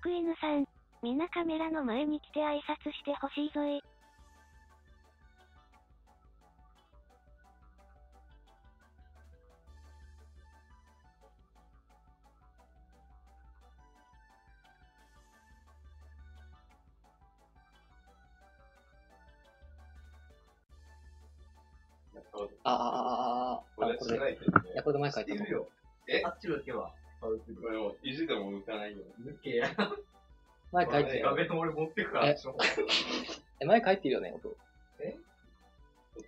福犬さん、みんなカメラの前に来て挨拶してほしいぞい。これで、いや、これで前書いてるよ。あっちだけは。これもう、意地でも向かないよ。抜けや。前書いてるよ。画面俺持ってくから。前書いてるよね、音。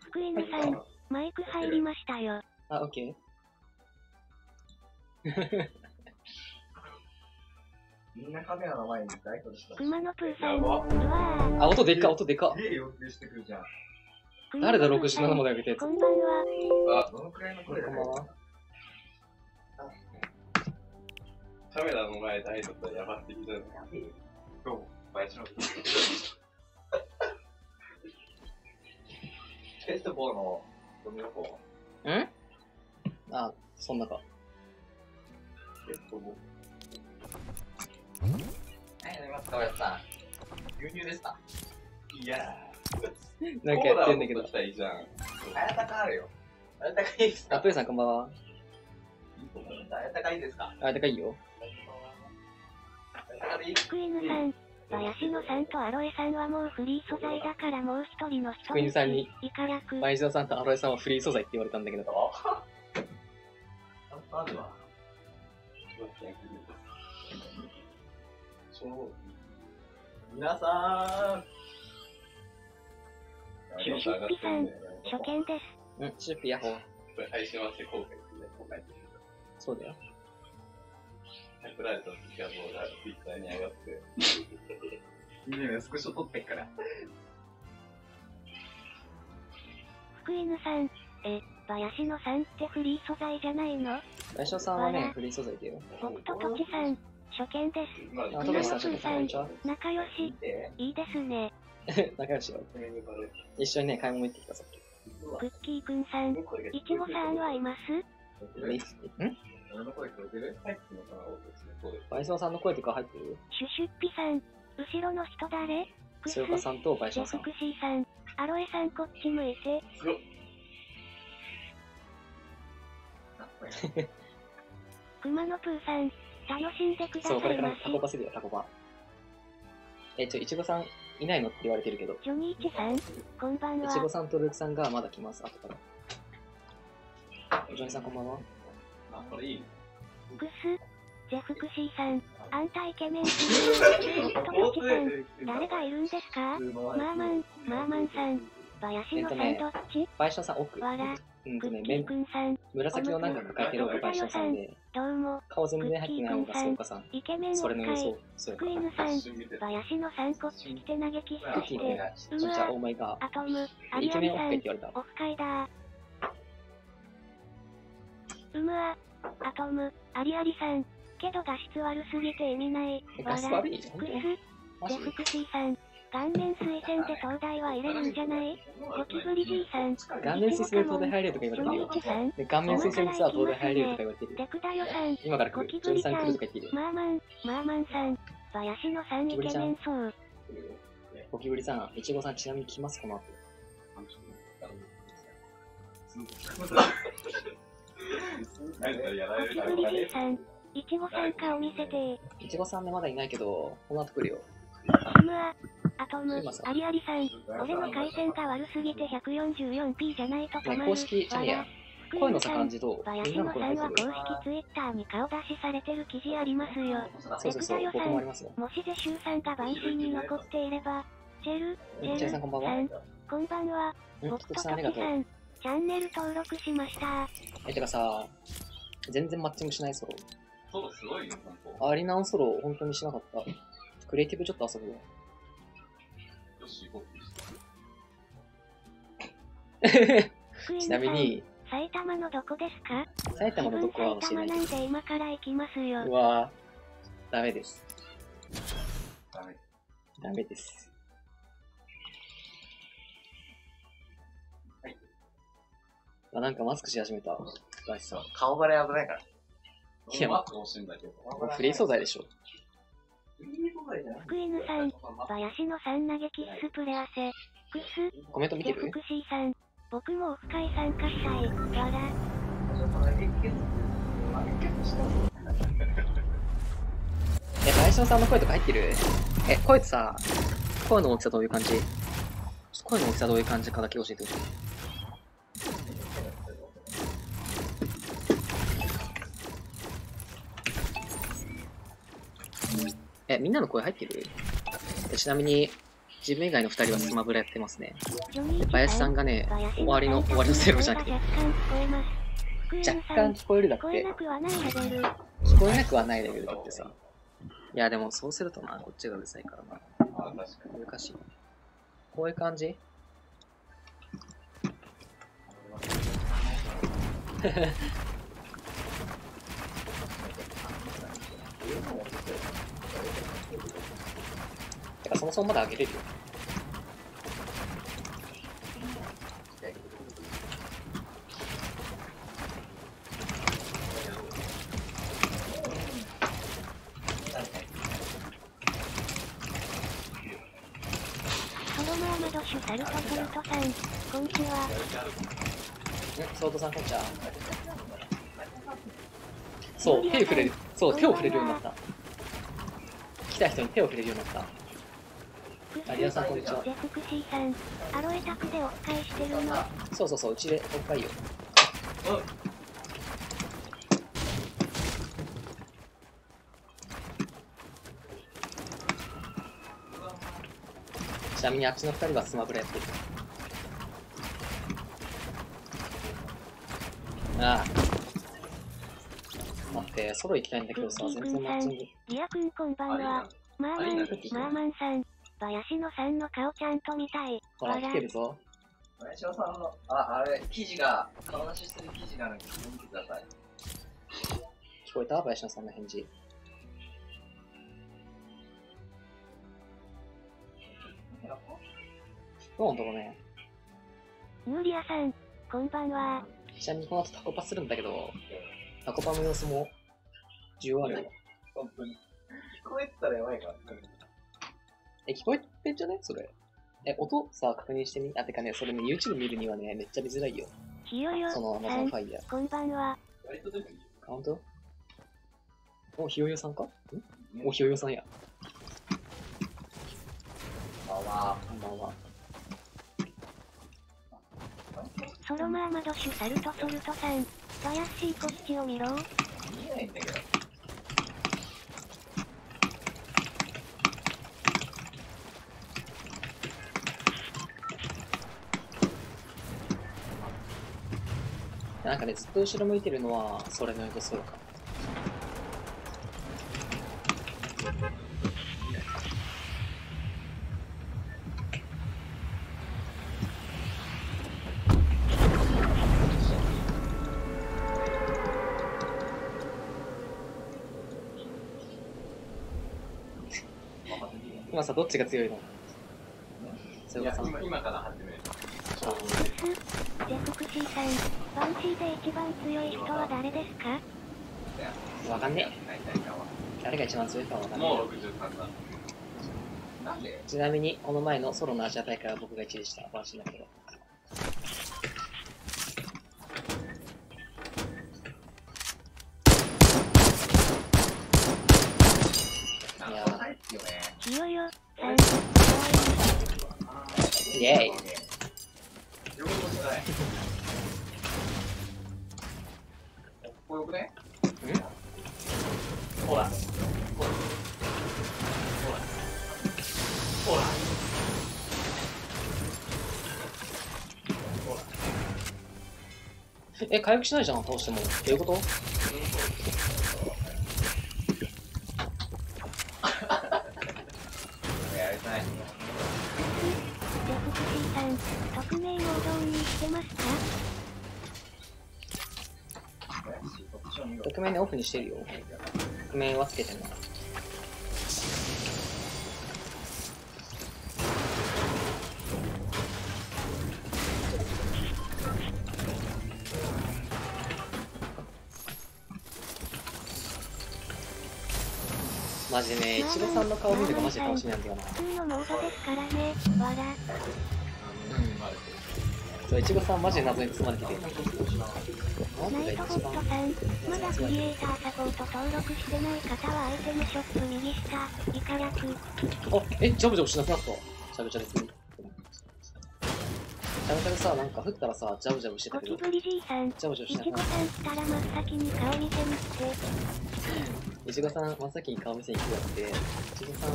福犬さん、マイク入りましたよ。あ、オッケー。みんなカメラの前に大とした。熊野プーさん、うわー。あ、音でっか、音でか。すげえ要求してくるじゃん。誰だ、67まで上げたやつ。こんばんは。どのくらいの声だこんばんは。カメラの前で入ったらやばってきたよ。どうも、林の。テスト4のゴミの方。んあ、そんなか。テスト4。はい、飲みますか、おやつさん。牛乳ですか？いやなんかやってんだけど。来たらいいじゃん。あやたかあるよ。あやたかいいですか？あ、プーさんこんばんは。あやたかいいですか？あ、でかいよ。福犬さん、林野さんとアロエさんはもうフリー素材だからもう一人の人福犬さんに、イカ役。林田さんとアロエさんはフリー素材って言われたんだけど。あるわ。皆さシュシュッピさん、初見です。うん、シュッピヤホー。これ配信はして後悔するね、後悔する。そうだよ。撮られた時はもうツイッターに上がって。ーん。いいね、スクショ撮ってっから。福犬さん、林野さんってフリー素材じゃないの？林田さんはね、フリー素材だよ。僕とトチさん、初見です。あ、トメさん、シュッピさん、こんにちは。仲良し、いいですね。仲良しよ。一緒にね、買い物行ってきたさっき。クッキーくんさん、いちごさんはいます？ん俺の声聞こえてる？林田さんの声とか入ってる？シュシュッピさん、後ろの人誰？クス、そよかさんと林ジェ田さん。フクシーさん、アロエさんこっち向いて。熊野プーさん、楽しんでくださそう、これからいまし。タコパするよ、タコパ。いちごさんいないのって言われてるけど。ジョニーチさん、こんばんいちごは。さんとルークさんがまだ来ます、後から。ジョニーさんこんばんは。あ、これいい。クス、ジェフクシーさん、あんたイケメンすぎる。トトチさん、誰がいるんですか？マーマンさん、林野さんどっち？林田さん奥。わら、クッキーくんさん、紫のなんか抱えてる方が林田さんで、どうも、顔全然入ってない方がそよかさん。イケメンおそれの予使い。想、そよか福犬さん、林野さんこっち来て投げキスクッキーねして。、じゃあ、オーマイガアトム、アー。イケメンオリアリさん、フ会って言われた。オフ会だアトム、アリアリさん。けど画質悪すぎて意味ない。画質悪い？クス、マジジェフクシーさん。顔面推薦で東大は入れるんじゃない？ゴキブリ D さん。顔面推薦で東大入れるとか言われてるよ。で、顔面推薦でさ、東大入れるとか言われてるよ。デクダヨさん。今から来る。ジョニーさん来るとか言ってるよ。マーマンさん。林野さんイケメンそう。ゴキブリさん、いちごさんちなみに来ますこの後。ゴキブリ D さん。いちごさん顔見せて。いちごさんねまだいないけど、この後来るよ。アトム、アリアリさん。俺の回線が悪すぎて 144p じゃないと止まる。公式、じゃねえや。声のさ感じと、林野さんは公式ツイッターに顔出しされてる記事ありますよ。そうそうそう、僕もありますよ。もしジェシューさんがバンシーに残っていれば、チェルさんこんばんは。こんばんは。僕とトキさん、チャンネル登録しました。てかさ、全然マッチングしないソロ。ソロすごいよ、ほんと。アリナンソロ、本当にしなかった。クリエイティブちょっと遊ぶわ。よし、コピーして。ちなみに、埼玉のどこですか？埼玉のどこは教えない。埼玉なんで今から行きますよ。うわぁ、ダメです。ダメです。はい。あ、なんかマスクし始めた。ガイさん。顔バレ危ないから。いや、マスク欲しいんだけど。フリー素材でしょ。福犬さん、林野さん投げキッスプレアセ。クス、コメント見てる？福シーさん、僕もオフ会参加したい。わら。林野さんの声とか入ってる？声ってさ、声の大きさどういう感じ？声の大きさどういう感じかだけ教えてほしい。みんなの声入ってる？ちなみに、自分以外の2人はスマブラやってますね。林さんがね、終わりのセロじゃなくて。若干聞こえるだって。聞こえなくはないレベルだってさ。いや、でもそうするとな、こっちがうるさいからな。難しい。こういう感じてか、そもそもまだ上げれるよ。ソロマーマドシュタルトソルトさん、こんにちは。ソルトさんこんにちは。そう、手を触れる。そう、手を触れるようになった。来た人に手を触れるようになった。リアさんこんにちは。福シーさん、アロエタクでオフ会してるの？そうそうそう、うちでオフ会よ。ちなみにあっちの2人はスマブラやってる。ああ。待って、ソロ行きたいんだけどさ、全然マッチング。リアくんこんばんは。マーマンさん、林野さんの顔ちゃんと見たい。ほら、来てるぞ。林野さんの、あれ、記事が、顔出ししてる記事があるんで、見てください。聞こえた？林野さんの返事。どうだろうね。ヌーリアさん、こんばんは。ちなみにこの後タコパするんだけど、タコパの様子も重要あるよ。本当に。聞こえてたらやばいから。聞こえてんじゃねそれ。音さ、確認してみ。てかね、それね、YouTube 見るにはね、めっちゃ見づらいよ。ひよよその Amazon ファイヤー。こんばんは。カウント？お、ひよよさんか？お、ひよよさんや。こんばんは。こんばんは。ソロマーマドシュタルトソルトさん、怪しいこっちを見ろ。見えないんだけど。なんかね、ずっと後ろ向いてるのは、それの予想か。今さ、どっちが強いの？今から始める。ジェフクシーさん、バンシーで一番強い人は誰ですか？わかんねえ。誰が一番強いかわかんねえ。もう63だ。なんで？ちなみに、この前のソロのアジア大会は僕が1位でした。バンシーだけど。いやひよよさん、イェイ。これよくね？ほら。ほら。ほら。回復しないじゃん、倒しても。どういうこと？やりたい。ジェフクシーさん、匿名モードオンにしてますか？匿名ね、オフにしてるよ。匿名はつけてんな。マジね、いちごさんの顔見るのがマジで楽しみなんだよな。普通のモードですからね、わら。そう、いちごさんマジで謎に包まれてて。ナイトボットさん、まだクリエイターサポート登録してない方はアイテムショップ右下、イカ略。あ、え、ジャブジャブしなくなった。しゃぶしゃぶする。しゃぶしゃぶさ、なんか降ったらさ、ジャブジャブしてたゴけど。キブリじいさん、いちごさん来たら真っ先に顔見せに来て。いちごさん、真っ先に顔見せに来てやって、いちごさん、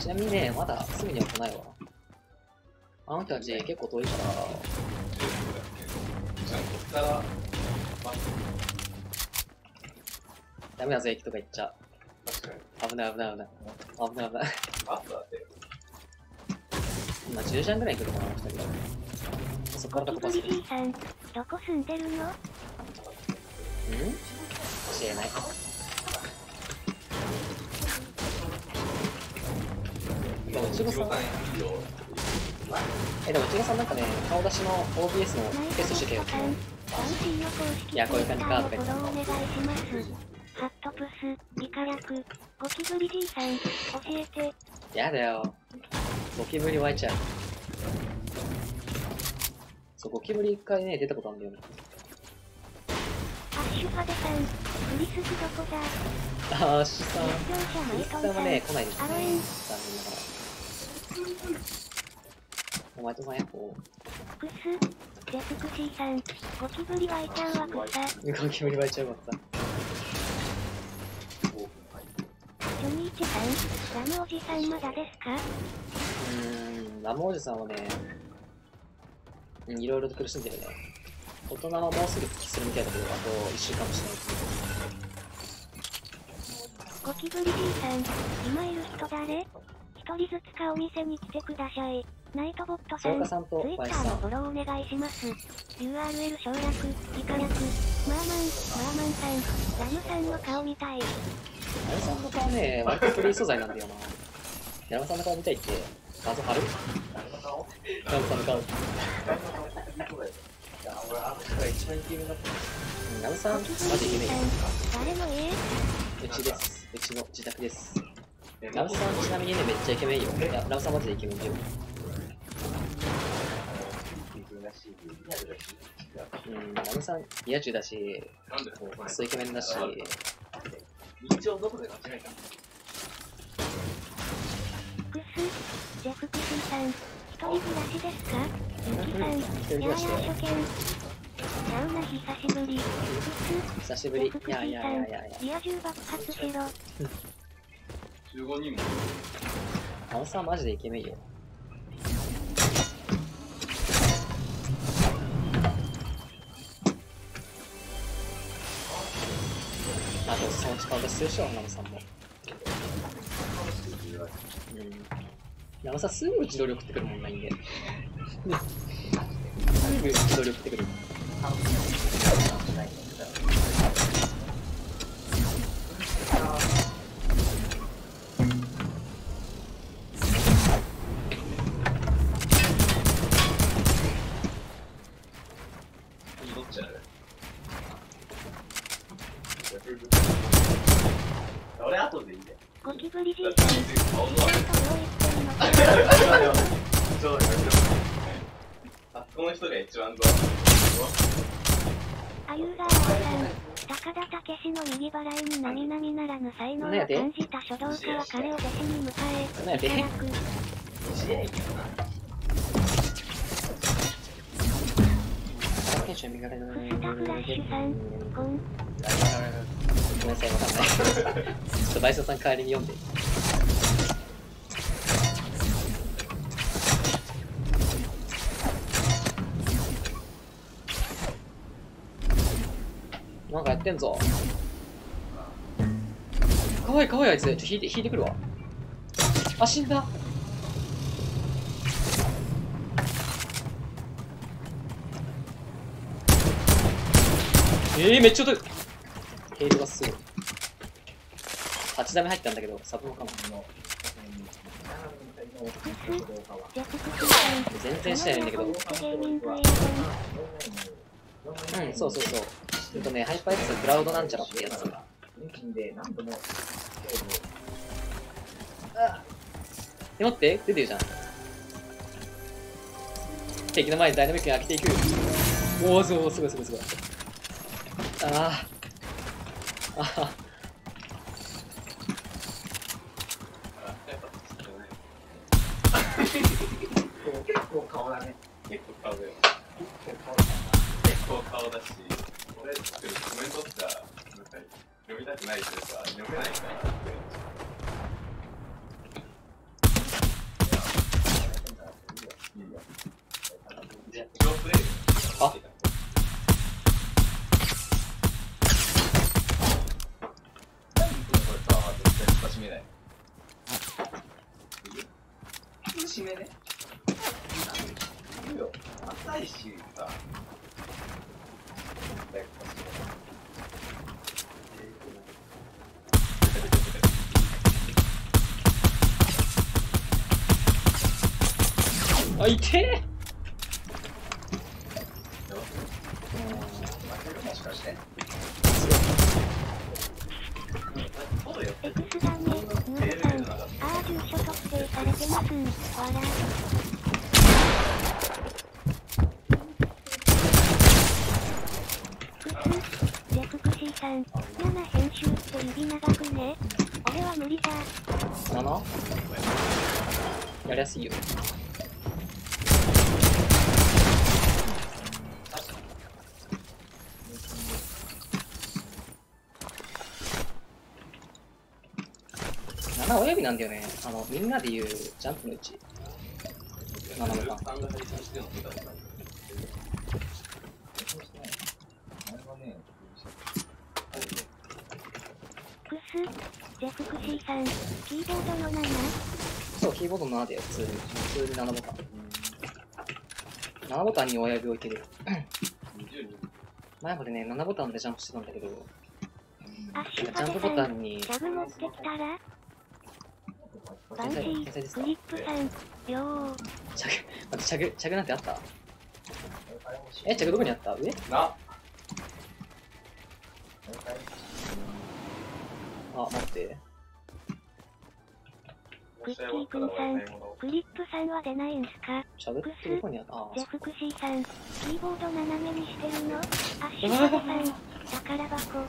ちなみにね、まだすぐには来ないわ。あの人たち結構遠いから、ダメだぞ、駅とか行っちゃう。危ない危ない危ない。危ない危ない。今10時半ぐらいに来るかな、あの人たち。そっからゴキブリじいさん、どこ住んでるの？教えない。でもいちごさん、でもいちごさんなんかね、顔出しの OBS のテストしてたよ。いや、こういう感じかとか言ってた。ハットプス、イカ略、ゴキブリじいさん、教えて。やだよ。ゴキブリ湧いちゃう。そう、ゴキブリ一回ね、出たことあるんだよね。アッシュファデさん、クリスジどこだ？アッシュさん。クリスさんはね、来ないですね。残念ながら。お前とさんやっほクス、デスクシーさん、ゴキブリ湧いちゃうわ草。ゴキブリ湧いちゃうわ草。ジョニーチさん、ラムおじさんまだですか？ラムおじさんはね、いろいろと苦しんでるね。大人はもうすぐ復帰するみたいだけど、あと1週間もしないですね。ゴキブリじいさん、今いる人誰？一人ずつ顔見せに来てください。ナイトボットさん、ツイッターのフォローお願いします。URL 省略、イカ略、マーマンさん、ラムさんの顔見たい。ラムさんの顔ね、割とフリー素材なんだよな。ラムさんの顔見たいって画像貼る？ラムさんの顔。ラムさん、マジイケメンよ。誰の家？うちです。うちの自宅です。ラムさんちなみにね、めっちゃイケメンよ。いや、ラムさんマジでイケメンだよ。ラムさん、リア充だし、クソイケメンだし。一応どこで間違えたの？クス、ジェフクシーさん、一人暮らしですか？ユキさん、やーやー初見。サウナ久しぶり。クス、久しぶり。いやいやいやいやいや。リア充爆発しろ。15人も。ラムさんマジでイケメンよ。あと、そのうち顔出しするでしょ、ラムさんも。ラムさんすぐ自動力ってくるもんないんで。すぐ自動力ってくる。どっちある？俺後でいいで。ゴキブリじいさん、あ、この人が一番あゆうがーさん、高田武史の右払いに並々ならぬ才能を感じた書道家は彼を弟子に迎え、いただく。テンション磨かれない。フスタフラッシュさん、ゴン。ごめんなさい、わかんない。ちょっとバイソンさん代わりに読んで。なんかやってんぞ。かわいいかわいいあいつ。引いてくるわ。あ、死んだ。めっちゃ音。ヘイルがすごい。8ダメ入ったんだけど、サブのかな。全然してないんだけど。そうそうそう。ハイパー X クラウドなんちゃらってやつ。待って、出てるじゃん。敵の前にダイナミックに開けていく。おお、すごいすごいすごいすごい。ああ。ああ。結構顔だね。結構顔だよ。結構顔だし、俺作るコメントってさ、なんか読みたくないってさ、読めないからって。じゃあ、プロプレイ。あ、何これさ、絶対蓋閉めない。閉めね。いいよ。浅いしさ。絶対蓋閉めない。あ、いてえ。もしかして。X ダメ、ヌーさん。あー、住所特定されてます。わら。ジェフクシーさん。7編集って指長くね。俺は無理だ。7？やりやすいよ。7親指なんだよね。みんなで言うジャンプの位置。7ボタン。クス、ジェフクシーさん。キーボードの 7？ そう、キーボードの7で普通に7ボタン。7ボタンに親指置いてる。前までね、7ボタンでジャンプしてたんだけど、アッシュジャンプボタンに、ジャブ持ってきたらバンシー、クリップさん、よー。チャグなんてあった？チャグどこにあった？上？あ、待って。クッキーくんさん、クリップさんは出ないんすか？チャグってどこにあった？ジェフクシーさん、キーボード斜めにしてるの？アッシュカデさん、宝箱。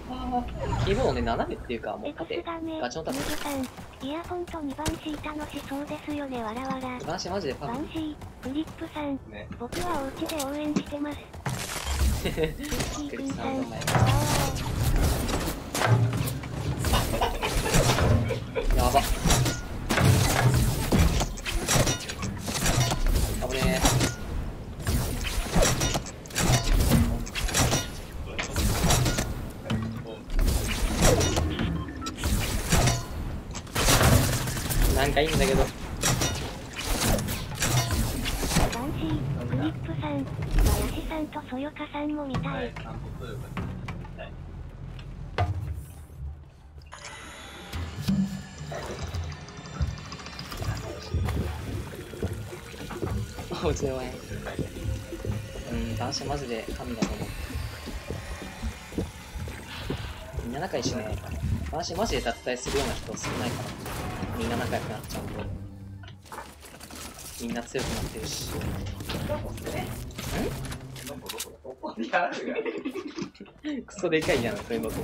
キーボードね、斜めっていうか、もう縦。 X ダメ、ガチの縦。ヌグさん、イヤホンと2番シー楽しそうですよね、わらわら。2番シマジでパブ。バンシー、クリップさん、僕はお家で応援してます。クッキーくんさん、やば。危ねえ。なんかいいんだけど。バンシー、クリップさん、林さんとそよかさんも見たい。おうちで応援。男子マジで神だと思う。みんな仲いいしね。男子マジで脱退するような人少ないから。みんな仲良くなっちゃうと。みんな強くなってるし。クソでかいやん、そういうのと。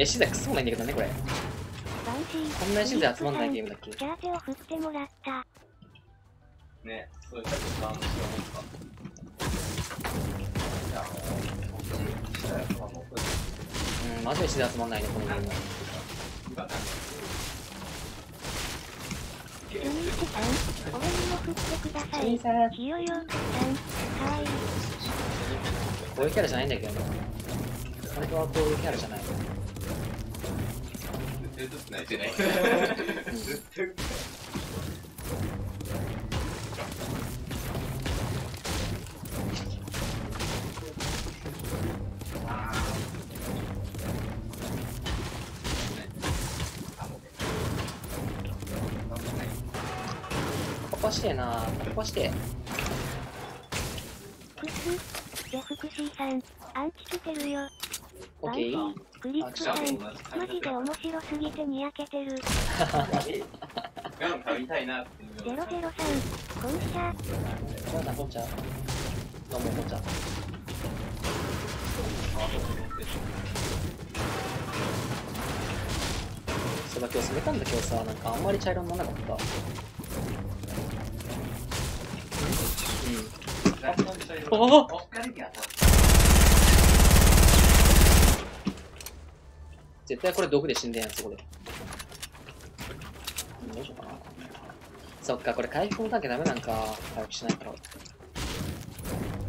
資材クソもないんだけどね、これ。こんなに資材集まんないゲームだっけ？チャージを振ってもらった。ね、そういう感じで楽しいマジで資材集まんないね、このゲーム。ジュニーチさん、俺にも振ってください。ひよよさん、かわいい。こういうキャラじゃないんだけどね。本当はこういうキャラじゃない。絶対ずつ泣いてない。ここしてえな、ここしてえ。クス、ジェフクシーさん、アンチ来てるよ。オッケー。クリップさん、マジで面白すぎてにやけてる。ガン食べたいなっていう。003、コンシャ。皆さん、こんちゃ。どうも、こんちゃ。そうだ、今日攻めたんだけどさ、なんかあんまり茶色にならなかった。おお。絶対これ毒で死んでんやん、そこで。どうしようかな。そっか、これ回復もだけダメなんか。回復しないから。ね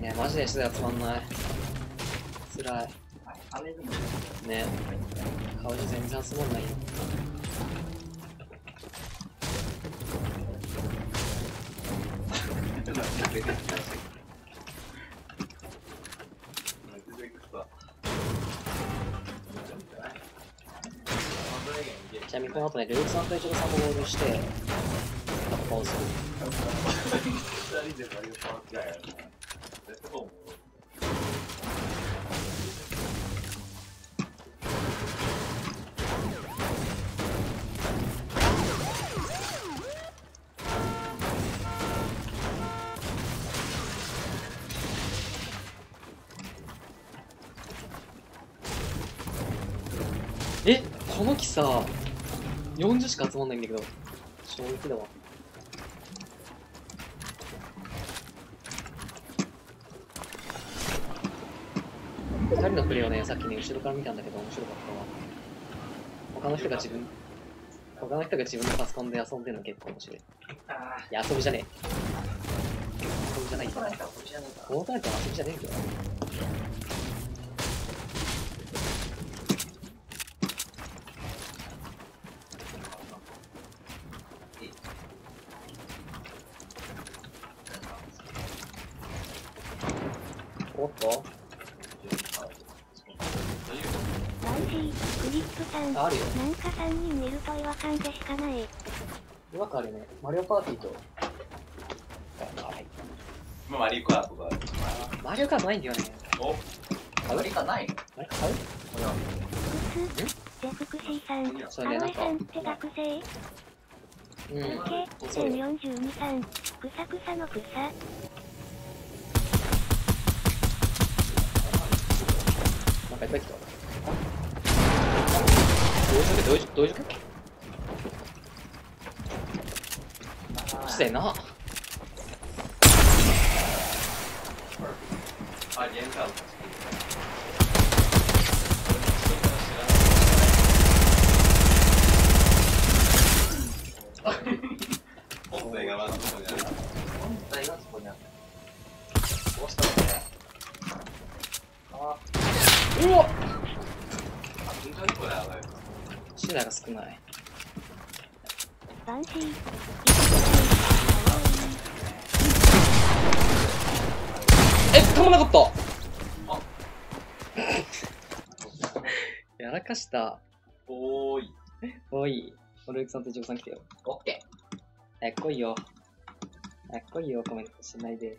え、マジでしてたらつまんない。つらい。ねえ。顔じ全然遊ぼんないよ。ちなみにこの後ね、ルークさんとイチローさんも合流して、突破をする。え、この木さ、40しか集まんないんだけど、衝撃だわ。2人のプレイをね、さっきね、後ろから見たんだけど、面白かったわ。他の人が自分のパソコンで遊んでるの結構面白い。いや、遊びじゃねえ。遊びじゃないんだ。このタイプは遊びじゃねえけど。おっとクリップさん、あるよ。なんか3人いると違和感でしかない。違和感あるね。マリオパーティーと。はい。マリオカートだ。マリオカートないんだよね。お買う？マリカないの？あれ買う？ジェフクシーさん、それね、なんか。青江さんって学生？そうよ。1042さん、くさくさの草。なんかいっぱい来た。どういう状況？失礼な。あ、ゲンタウン。本体がまずそこにある。本体がそこにある。どうしたのね。うわっ！本当にこれやばい。シナが少ない。バンシー。たまなかったやらかした。おーい。おい。ルークさんとイチゴさん来てよ。オッケー。早く来いよ。早く来いよ、コメントしないで。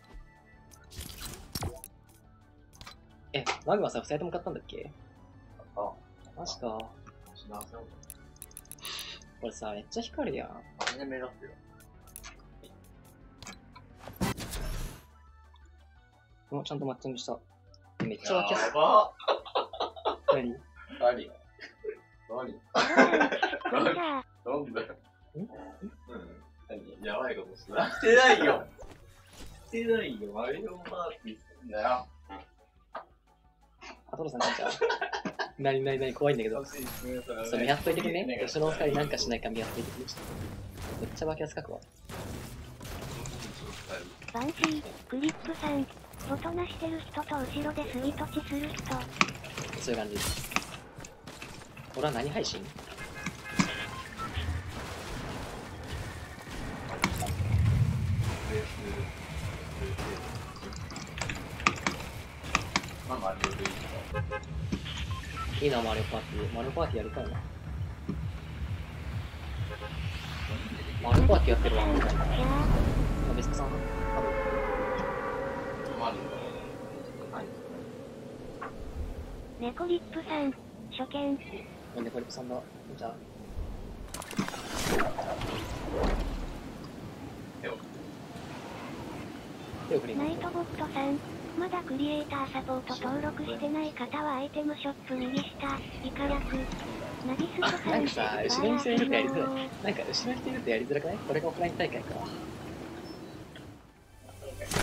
マグマさん2人とも買ったんだっけ？あ、マジか。これさ、めっちゃ光るやん。マジで目立ってる。ちゃんとマッチングした。めっちゃ湧きやすい。やば何？何なんだよ。何やばいことしてない。してないよ。してないよ。マリオパーティーすんだよ。トロさんなんちゃう？何怖いんだけど。そう、見張っといてくれね。後ろの2人なんかしないか見張っといてくれ。めっちゃ湧きやすかくわ。バンシー、クリップさん、おとなしてる人と後ろでスイートチする人。そういう感じ。これは何配信？いいな、マリオパーティー。マリオパーティーやりたいな。マリオパーティーやってるわ。ベストさん。マリオ。はい。ネコリップさん、初見。ネコリップさんだ。じゃあ。ナイトボットさん、まだクリエイターサポート登録してない方はアイテムショップ右下、イカ役。ナビスコさん、なんかさ、後ろに人いるとやりづらい。なんか後ろに人いるとやりづらくない？これがオフライン大会か。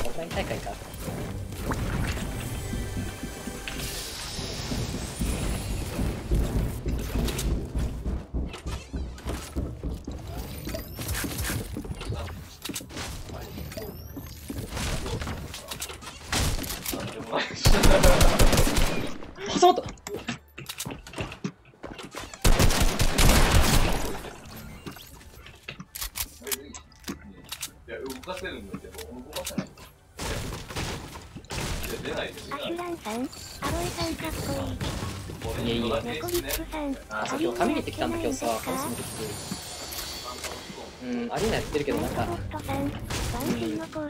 オフライン大会か。挟まった。いや、動かせるんだけど、動かせない。いや、出ないで。アシュランさん、アロエさんかっこいい。いやいや。ネコリップさん、あ、そう、今日髪に行ってきたんだけどさ、カラスもできて。アリーナやってるけど、なんか、デ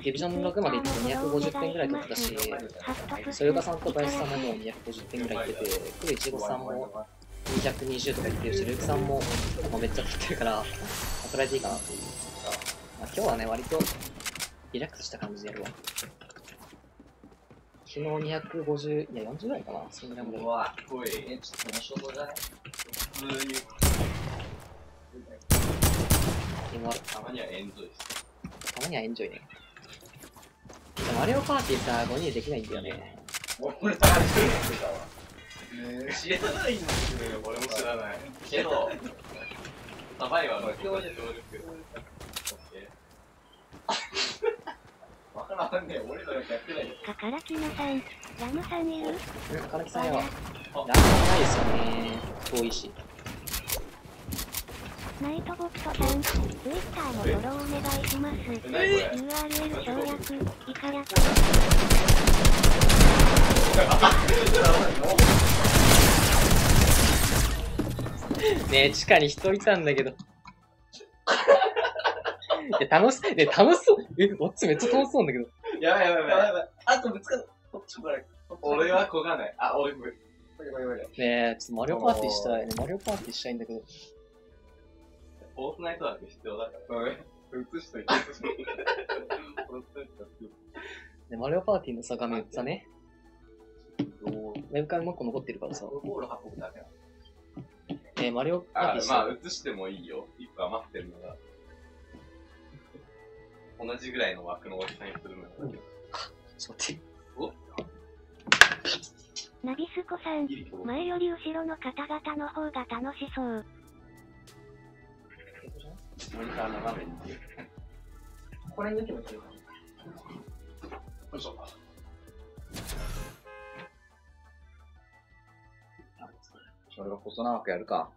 ィビジョン6まで行って250点ぐらい取ったし、そよかさんとバイスさんももう250点ぐらいいってて、クルイチゴさんも220とか言ってるし、ルークさんもめっちゃ取ってるから、働いていいかなっていう。まあ、今日はね、割とリラックスした感じでやるわ。昨日250、いや40ぐらいかな、そんぐらいもで。うわ、すごい。ちょっと面白そうじゃない？普通に。たまにはエンジョイして。たまにはエンジョイね。マリオパーティーさ、5人でできないんだよね。俺、たまにしてたわ。知らないんですよ、俺も知らない。けど、サバイバーの協力けど。わからんね、俺らがやってないよ。カカラキナさん、ラムさんいる？カカラキさんやわ。ラムないですよね。遠いし。ナイトボットさん、Twitter のフォローお願いします。URL 省略、イカ略。ねえ、地下に人いたんだけど。楽しそう。こっちめっちゃ楽しそうなんだけど。やばい。あとぶつかる。こっちから。俺はこがない。あ、俺これ。ねえ、ちょっとマリオパーティーしたいね。マリオパーティーしたいんだけど。フォートナイトワーク必要だから。映しといて。ね、マリオパーティーのさ、画面さね。ウェブカメもう一個残ってるからさ。ボール運ぶだけマリオパーティーしたい。まあ、映してもいいよ。一個余ってるのが。同じぐらいの枠の大きさにするのよ。ちょっと待って。ナビスコさん、前より後ろの方々の方が楽しそう。モニターの画面に。これ抜けばいけるかな。よいしょ。俺が細長くやるか。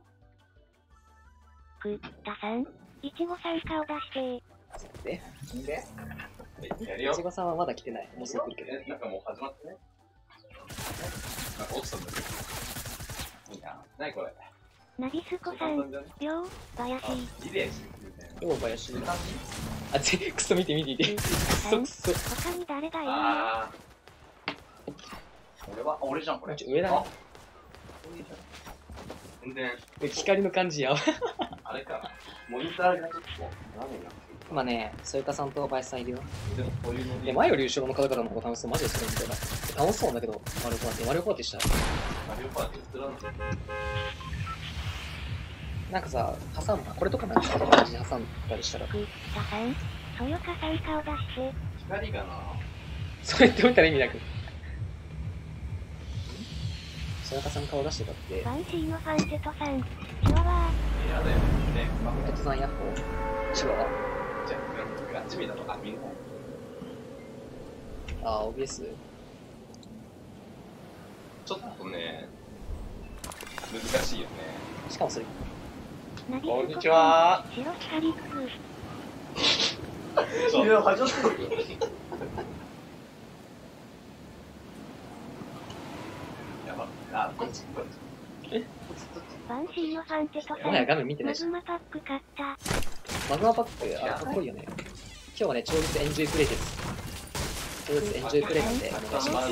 くったさん、いちごさん顔出してやるよ。いちごさんはまだ来てない。もうすぐ来るけど。なんかもう始まってね。なんか落ちたんだけど。いいな。なにこれ。ナビスコさん、よう、バヤシー。リレーしてるみたいな。よう、バヤシー。あ、クソ見て。クソ。他に誰がいるの？俺じゃん、これ。上だ。全然。光の感じや。あれかな。モニターが結構、今ね、ソヨカさんとバヤシさんいるよ。でもこういうので、前より後ろの方からの方が楽しそう。マジでそれみたいな。楽しそうなんだけど、マリオパーティーしたい。マリオパーティー映らない。なんかさ、挟む、これとかなんか感じに挟んだりしたら。くったさん、そよかさん顔出して。光がな。それっておいたら意味なく。そよかさん顔出してたって。バンシーのファンテトさん、チワワいやだよね。マコトさんヤッホー。チワワ。じゃあ、ガチミだとか見るの？あー、OBS。ちょっとね、難しいよね。しかもそれ。こんにちは。白光リック。いや、始まってる。やば。あ、こっち。バンシーのファンテトさん、画面見てないし。マグマパック買った。マグマパック、あれかっこいいよね。今日はね、超絶エンジョイプレイです。とりあえずエンジョイプレイなんでお願いします。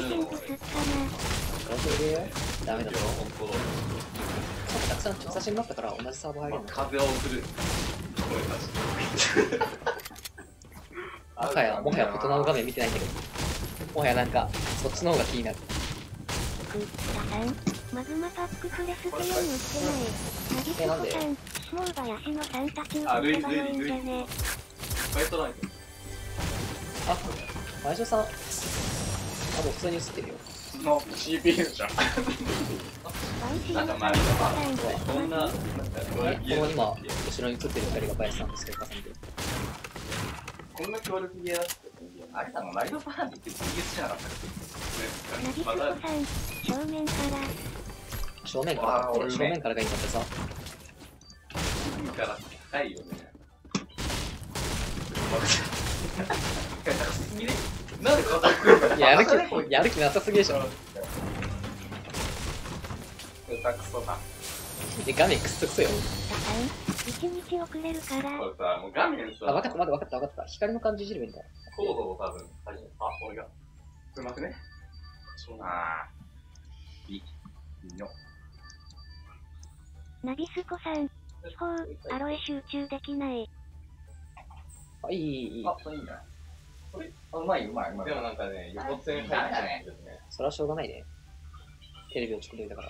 ダメだぞ。たくさん調査しになったから同じサーバー入れるの。風を送る。もはや大人の画面見てないんだけど。もはやなんか、そっちの方が気になる。マグマパックプレステ4売ってない。なぎすこさん、もう林のさんたち売ってばよいんじゃね。バイトないあ、前所さん。あ、もう普通に映ってるよ。の CPU じゃん。なんか前そんな、この今、後ろに映ってる2人が林さんですけど、重ねて。こんな協力ゲーだって、あれだのライドバーンって次月じゃなかったっけ？なぎすこさん、正面から。正面からがいいんだってさ。正面から高いよね。なんで肩くるの？やる気なさすぎでしょ。下手くそだ。画面くっそくそよ。1日遅れるから。これさ、もう画面さ。あ、わかった。光の感じいじればいいんだ。コードを多分、俺が。うまくね。いいよ。ナビスコさん、気泡、アロエ集中できない。あ、いい。あ、それいいんじゃない？これ、うまい。でもなんかね、横線入っちゃうんですね。それはしょうがないね。テレビを作るんだから。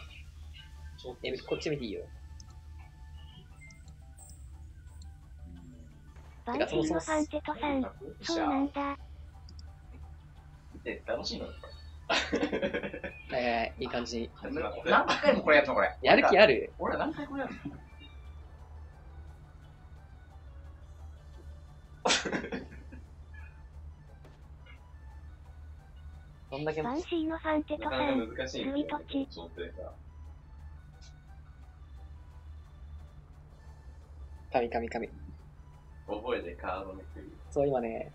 こっち見ていいよ。バンシーのファンテトさん、そうなんだ。楽しいの？いい感じに。何回もこれやったのこれ。やる気ある？俺ら何回これやるの？どんだけバンシーのファンテトさん、スイトチ。神。覚えてカードめくり。そう、今ね、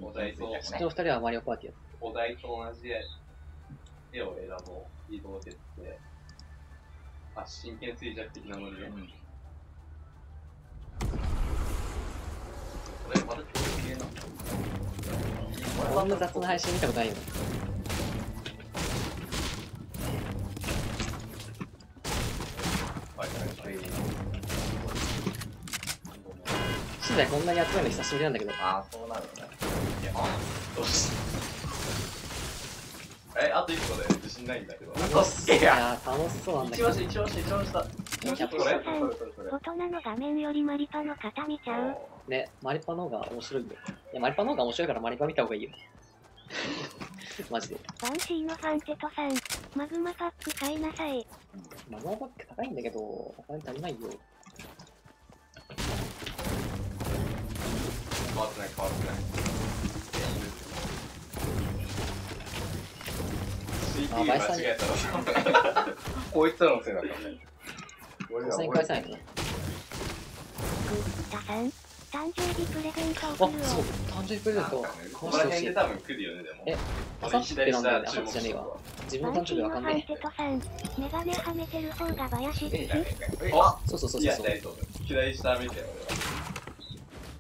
お題と、そっちの2人はマリオパーティーやって。お題と同じ絵を選ぼう。移動決定。あ、真剣衰弱的なノリで。これまだ協力系なの？こんな雑な配信見たことないよ。資材こんなに集めるの久しぶりなんだけど。ああ、そうなるよね。いや、どうして？あと1個で自信ないんだけど。いや、楽しそうなんだけど。一番下。ナビスコさん、大人の画面よりマリパの型見ちゃう。ね、マリパの方が面白いよ。いや、マリパの方が面白いからマリパ見た方がいいよ。マジで。バンシーのファンテトさん、マグマパック買いなさい。マグマパック高いんだけど、お金足りないよ。変わってない。あ、バイさんに。こいつらのせいだからね。こいつに返さないとね。タさん、誕生日プレゼントあ、送るそう、誕生日プレゼント。ここら辺で多分来るよね、でも。あさってなんだよね、あさってじゃねえわ。自分の誕生日わかんねえ。バンシーのファンテトさん、メガネはめてる方が林っす。あ、そう。いや、大丈夫。嫌いしたみたいな。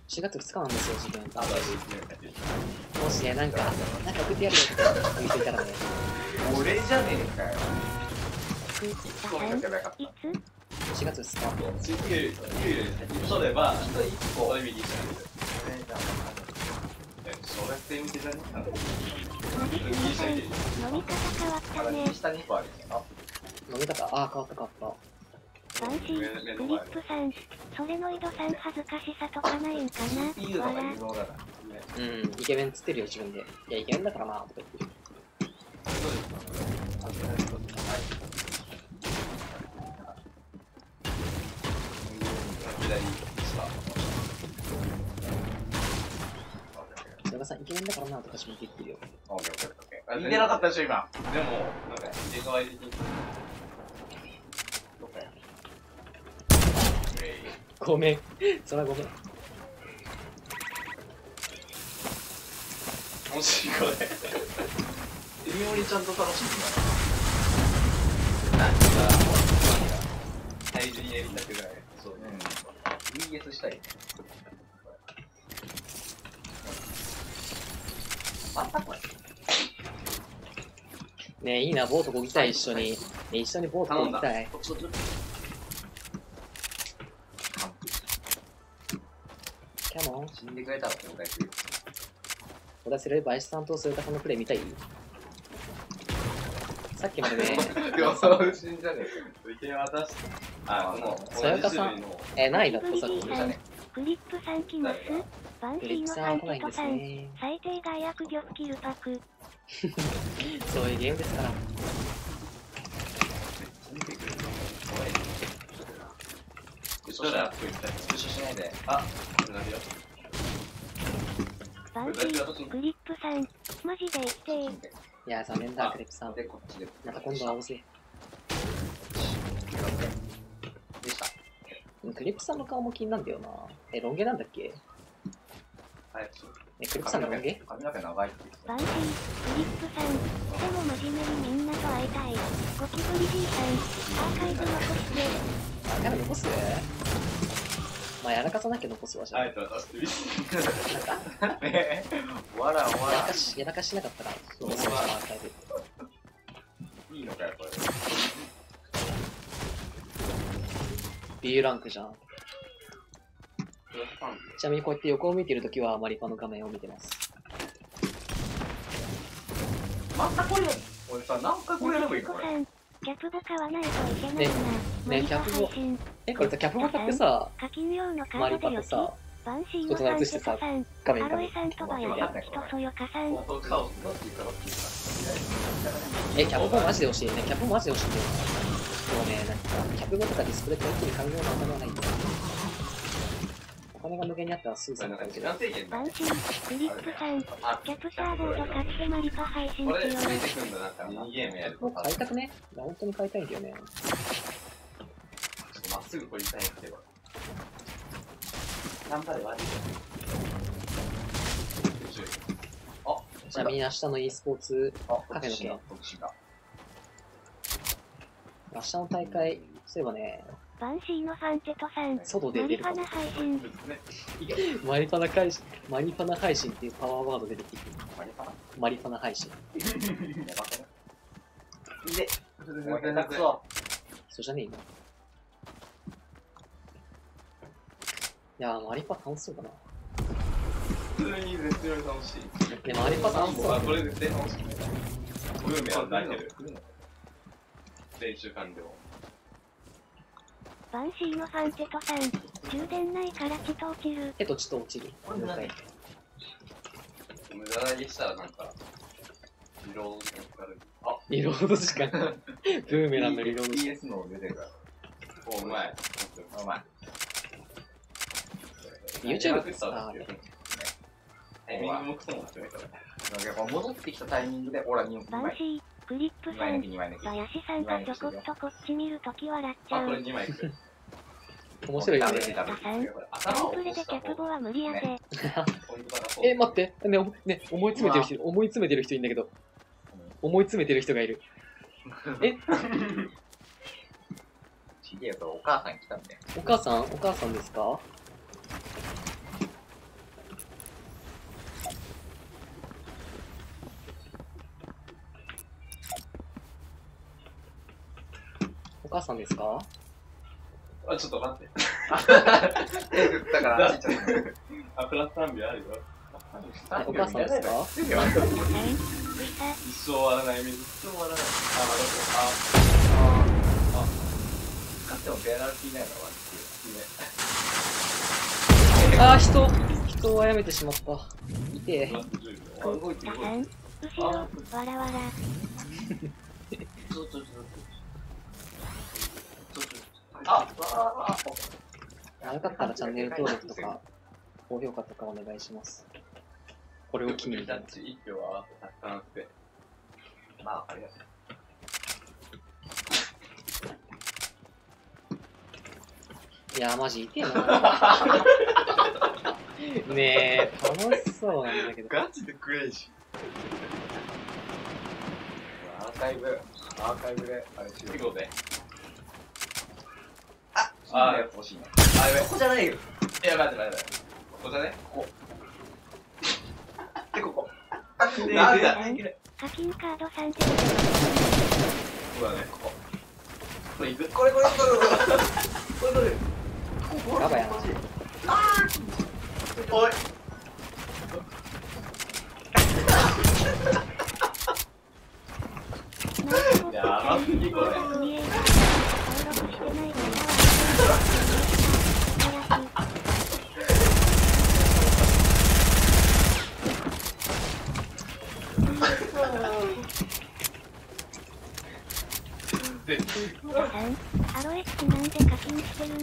4月2日なんですよ、自分。あ、もしね、なんか送ってやるよって言っていたらね。俺じゃねえかよ。タさん、いつ4月2日。ゆうより先に取れば、1個俺右じゃん。小学生向けじゃねえかな。飲み方変わったね。下に1個あるじゃん。飲み方、あ、変わった。バンシー、グリップさん、それの井戸さん恥ずかしさとかないんかな。わら。イケメンつってるよ、自分で。いや、イケメンだからな、とか言ってる。それがさ、イケメンだからな、とか自分で言ってるよ。似てなかったでしょ、今。でも、なんか、入れ替わり的に。ごめん。それはごめん。もしこれ。微妙にちゃんと楽しんだ。なんか、体重にやりたくない。そうね。VS したい。あったこれ。ねえ、いいな、ボートこぎたい、一緒に。一緒にボートこぎたい。キャモン。死んでくれたら交代する。小田するバイスさんとスータさんのプレイ見たい？さっきまでね。いや、そう死んじゃねえ。意見渡して。あ、もう、さやかさん。何位だったさっき。クリップさん来ます？バンシーのサンテトさん。最低外役魚スキルパク。そういうゲームですから。スクショしないで。あ、なるよ。バンシー、クリップさん。マジで生きてー。いや、残念だ、クリップさん。また今度会おうぜ。でした。クリップさんの顔も気になるんだよな。ロン毛なんだっけ？クリップさんのロン毛？髪の毛長いって言ってた。バンシー、クリップさん。でも真面目にみんなと会いたい。ゴキブリじいさん。アーカイブ残して。アーカイブ残す？まあ、やらかさなきゃ残すわじゃん。あえて渡してみ。なんかわらわら。やらかしなかったら、残すわじゃん、アーカイブ。いいのかよ、これ。B ランクじゃん。ちなみにこうやって横を見てるときはマリパの画面を見てます。またこれ俺さ、何回これやればいいのこれ。キャプボ買わないといけないな。ね、キャプボ。これさ、キャプボ買ってさ、マリパとさ、人となりとしてさ、画面画面。キャプボマジで欲しいね。キャプボマジで欲しいんだよ。もうね、なんか、キャプボとかディスプレイと一気に買うようなお金はないんだよ。お金が無限にあったらすぐさま買うけど。バンシー、クリップさん、キャプサーボード買ってマリパ配信しよう。これついてくんだ、なんかミニゲームやると。買いたくね？いや、本当に買いたいんだよね。ちょっとまっすぐ掘りたいけど。頑張ればいい。ちなみに明日の e スポーツカフェの件。明日の大会、そういえばね、バンシーのファンテトさん、外で出るかも。マリファナ配信っていうパワーワード出てきてる。マリファナ配信。で、そうじゃねえよ。いやー、マリファ楽しそうだな。普通に絶対楽しい。でもマリファ楽しそうだな。これ絶対楽しい。ブーメラン投げる。練習完了。バンシーのファンテトさん、充電ないから血と落ちる。血と落ちる。無駄投げしたらなんか、リロード時間かかる。あ、リロード時間。ブーメランのリロード時間。PS の出てるから。お、うまい。うまい。YouTube ってさ、タイミングもクソも始めたら。戻ってきたタイミングで、オラにバンシー、クリップさん、バヤシさんがちょこっとこっち見るとき笑っちゃう。あ、これ2枚くる。面白いよね。タさん、ガンプレでキャプボは無理やで。待って。ね、思い詰めてる人いるんだけど。思い詰めてる人がいる。ちげえよ、お母さん来たんだよ。お母さんですか？お母さんですか？あ、ちょっと待って。だから、あ、プラス3秒あるよ。お母さんですか？一生終わらない水。一生終わらない。使ってもペナルティーないのは人を殺めてしまった。痛え。動いてる。後ろ、わらわら。よかったらチャンネル登録とか、高評価とかお願いします。これを機に。ジャッジ1票はたくさんあって。まあ、ありがとう。いや、マジ痛えな。ねえ、楽しそうなんだけど。ガチでクレイジアーカイブで、あれしよう。ー。行こうぜ。あ、欲しいな。あ、やべ。ここじゃないよ。いや、待って。ここじゃね？ここ。で、ここ。なんだ？課金カード3000円。そうだね、ここ。これ行く。これ。やばいやな。おい。やばすぎこれ。アロエってなんで課金してるん？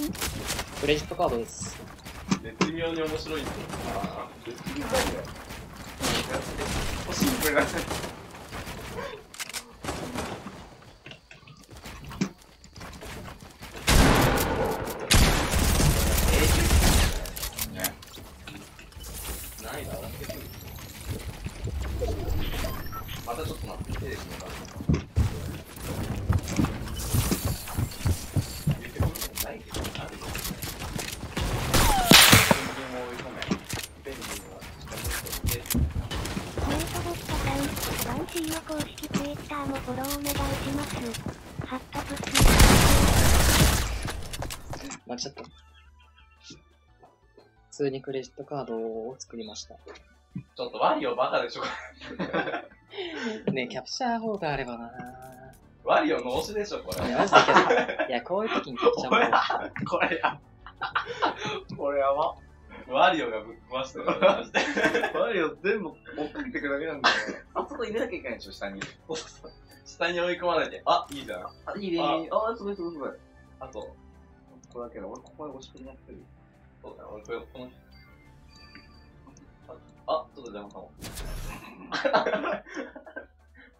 クレジットカードです。絶妙に面白いんですよ。シンプルな。難易度上がってくる。またちょっと待って、手で決めた。ないけど、あるよ。バンシーの公式 Twitter もフォローお願いします。ハットプス。間違った。普通にクレジットカードを作りました。ちょっとワリオバカでしょ。ねえ、キャプチャー方があればな。ワリオ脳死でしょ、これ。いや、マジでキャプチャー。いや、こういう時にキャプチャー方が。これやば。ワリオがぶっ壊してるからマジで。ワリオ全部追っかけてくだけなんだよ。あそこ入れなきゃいけないでしょ、下に。下に追い込まないで。あ、いいじゃん。あ、いいね。あ、すごい。あと、ここだけど、俺ここで押し込みやってる。そうだね、俺この、あ、ちょっと邪魔かも。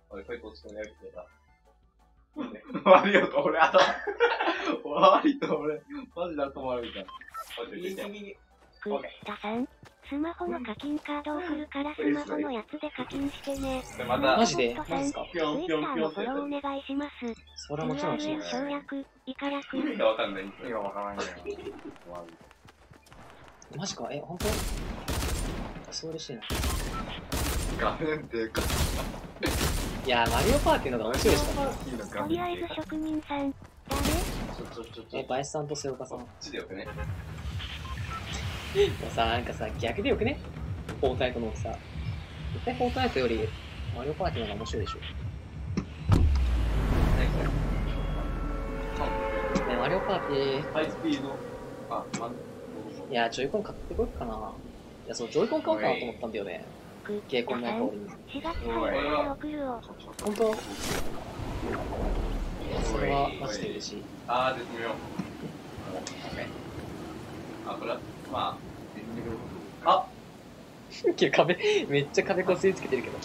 俺これこっちのやりてた。ワリオと俺、ワリと俺、マジで頭悪いじゃん。クタさん、スマホの課金カードを振るからスマホのやつで課金してね。また、マジでマジっすか？ぴょんぴょんぴょんってフォローお願いします。それはもちろんします。省略、イカ略。意味がわかんない。意味がわからないんだよ。マジか？本当？そう嬉しいな。画面でかいや、マリオパーティーの方が面白いでしょ。とりあえず職人さん、誰？バイスさんと瀬岡さん。こっちでよくね。もうさ、なんかさ、逆でよくね？フォートナイトのさ。絶対フォートナイトよりマリオパーティーの方が面白いでしょ。ね、マリオパーティー。ハイスピード。いや、ジョイコン買ってこよっかな。いや、そう、ジョイコン買おうかなと思ったんだよね。ゲーコンの代わりに。4月入ったら送るを。本当？それはマジで嬉しい。あー、絶妙。あ、これは、まあ。あ壁、めっちゃ壁こすりつけてるけど。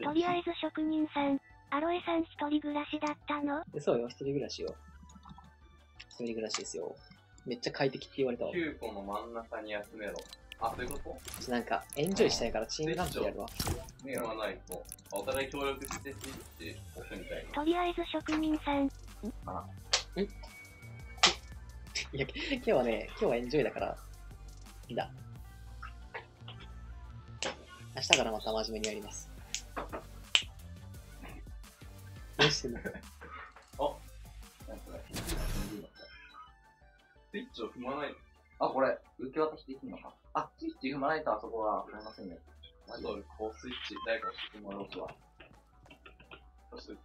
とりあえず職人さん、アロエさん一人暮らしだったの？そうよ、一人暮らしよ。一人暮らしですよ。めっちゃ快適って言われたわ。9個の真ん中に集めろ。あ、そういうこと？なんか、エンジョイしたいからチームランプやるわ。ねはないと。お互い協力してスイッチ押すみたいな。とりあえず職人さん。いや、今日はね、今日はエンジョイだから、いいんだ。明日からまた真面目にやります。どうしてんの？あ、なんかね。スイッチを踏まない。あ、これ、受け渡しできるのか。あ、スイッチ踏まないとあそこは踏めませんね。まず俺、こうスイッチ、誰か押してもらおうとは。そして、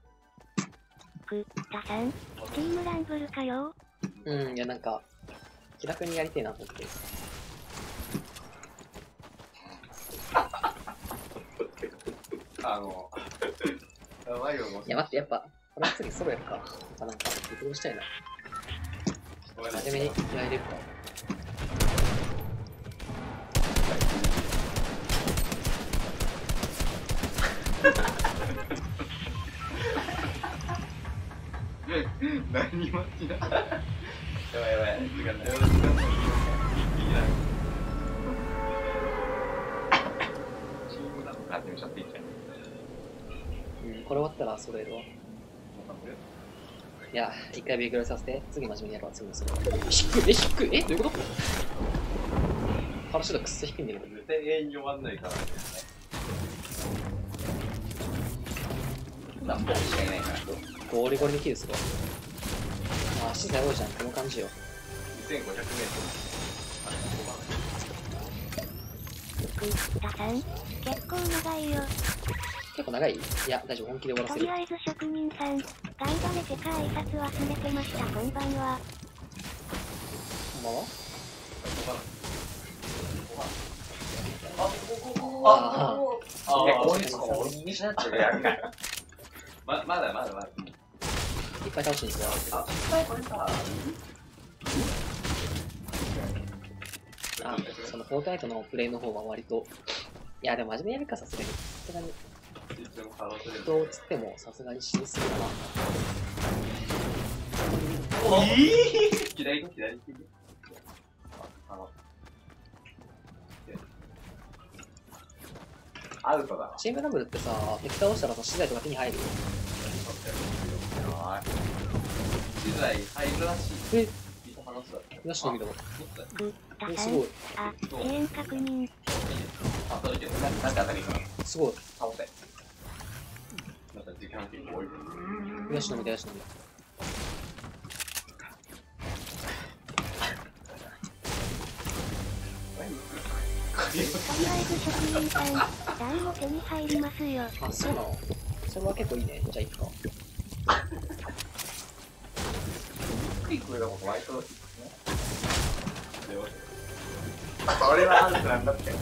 クタさん、チームランブルかよ。うん、いやなんか、気楽にやりてえなと思って。やばいよ、もう。いや待って、やっぱ、これは次ソロやるか。なんか、リプロしたいな。真面目に気合い入れるか。何待ちだ。やばいやばい、時間だよ。チームランプやってみちゃっていいんじゃん。うん、これ終わったら揃えるわ。いや、一回ビクロさせて、次真面目にやろう。次のそれ。低い、低い、どういうこと？パラシュートくっそ低いんだけど。絶対永遠に終わんないからね。何本しかいないから。ゴリゴリにキルするわ。あ、資材多いじゃん、この感じよ。2500メートル。ダさん、結構長いよ。結構長い？いや、大丈夫、本気で終わらせる。とりあえず職人さん、ガイドでてか挨拶忘れてました、こんばんは。こんばんは。こいつも俺にしなっちゃうやるから。まだ。いっぱい倒していいんですよ。これさ。そのフォートナイトのプレイの方は割と、いや、でも真面目にやるか、さすがに。さすがに。どうつっても、さすがに死にすぎだな。左。アウトだ。チームダブルってさ、敵倒したらさ、資材とか手に入るよ。資材入るらしい。え？よし、だけど。すごい。あ、支援確認。あ、そうだけど、なんか当たりかな。すごい。倒せ。なんか時間結構多い。よし、飲みだ、よし、飲みだ。とりあえず職人さん、台も手に入りますよ。あ、そうなの？それは結構いいね。じゃあ、いいか。クイックのこと割とね。それはアウトなんだって。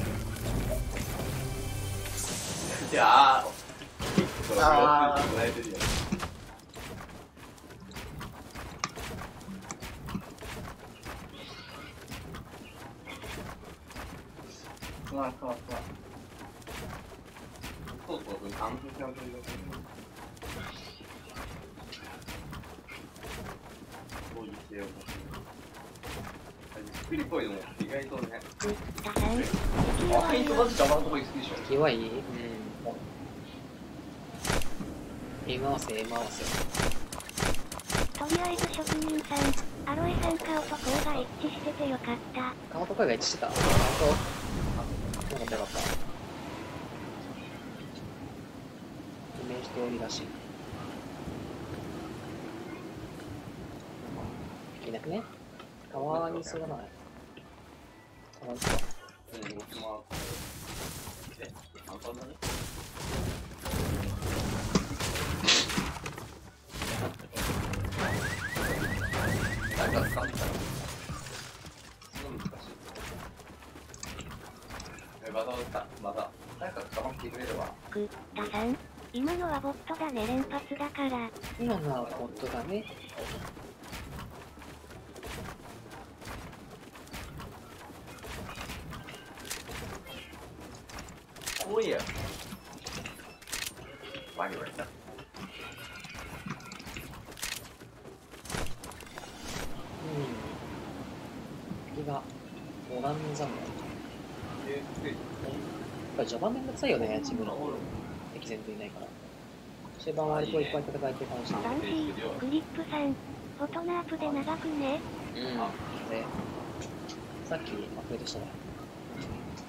じゃあ、これはもらえてるよ。そう、安定な取り出すの。こういう系を出す。ゆっくりぽいのも意外とね。ダさん、フェイントマジ邪魔なとこ行くでしょ。気はいい？うん。エム合わせ。とりあえず職人さん、アロエさん顔と声が一致しててよかった。顔と声が一致してた。よかった。イメージ通りだし。いなくね？川にすらない。川にすら。簡単だね。なんか使ったら、すごい難しい。まだ、なんか捕まってくれれば。ダさん、今のはボットだね、連発だから。今のはボットだね。こういや。ワニワニだ。敵がオランザム。やっぱり序盤めんどくさいよね、チームの敵全然いないから。終盤割といっぱい戦えて楽しい。バンシー、グリップさん、フォトナープで長くね。で、さっきアップデートしたね。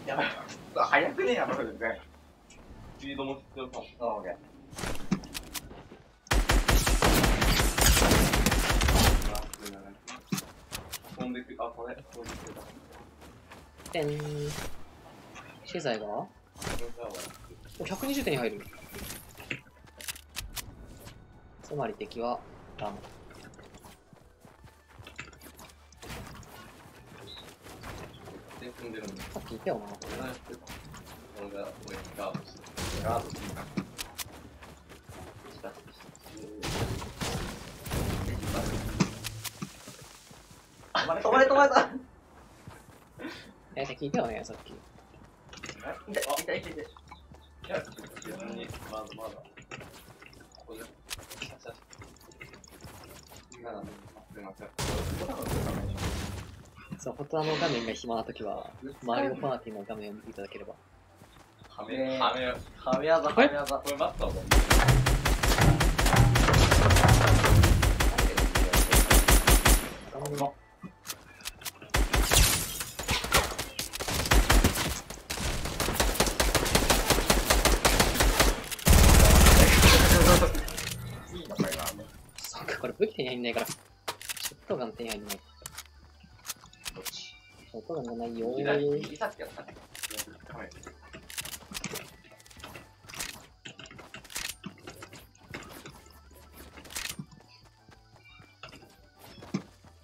やばい。早くねえやろ、それね。スピードも必要かも。あ、オッケー。飛んでく、あ、これ、飛んでくてん。資材が120点に入る。つまり敵はラム。さっき言ったよな。俺がガードして。ガードして。止まれた。敵いたよね、さっき。痛い。いや、別に、まだ。ここで、そう、フォトナの画面が暇なときは、周りのパーティーの画面を見ていただければ。はめ技。これ待ったもん。そっか、これ武器手に入んないから。ショットガン手に入んない。どっち？ショットガンがないよ右さってやったね。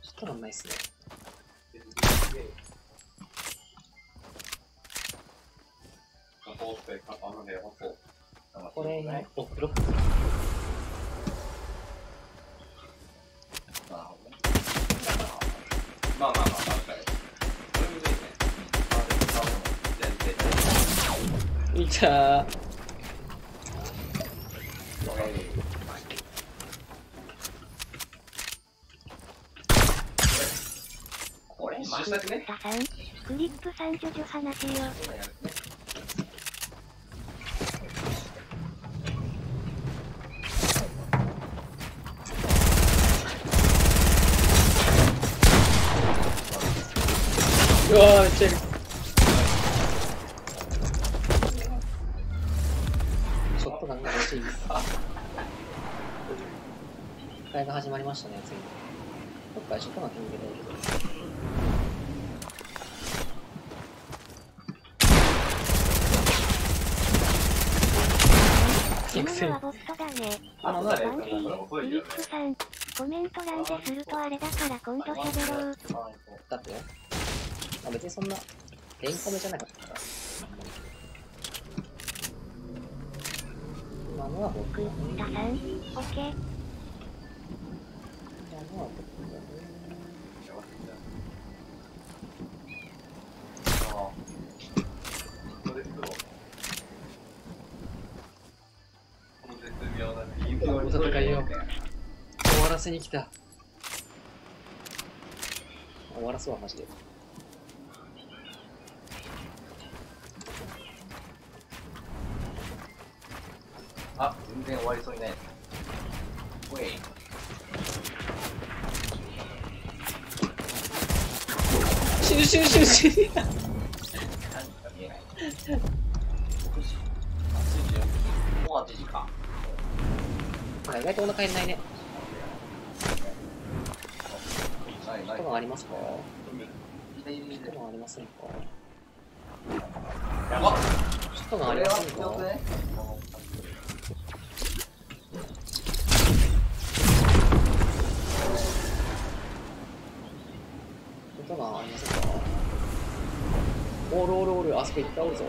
ショットガンないっすね。これね、お、ブロック。まあまあまあ、それむずいね。いたー。これ回したくね。クリップさんジョジョ話よ。うわー、めっちゃいる。ショットガンが欲しい。戦いが始まりましたね、ついに。どっかでショットガン手に入れたいけど。今のはボットだね。バンジー、クリップさん。コメント欄でするとあれだから今度喋ろう。だってよ。まあ、別にそんな、レインコメじゃなかったから。今のは僕だね。ダさん、オッケー。今のは僕だね。戦いを終わらせに来た。終わらすわ、マジで。あ、全然終わりそうにない。おい。死ぬ死ぬ死ぬ死ぬ。何か見えない。もう8時か。意外とお腹減んないね。ないない。ショットガンありますか？いるいるいるショットガンありませんか？やばっ。ショットガンありませんか？これは強くね？ショットガンありませんか？おるおるおる、あそこいっぱいおるぞ。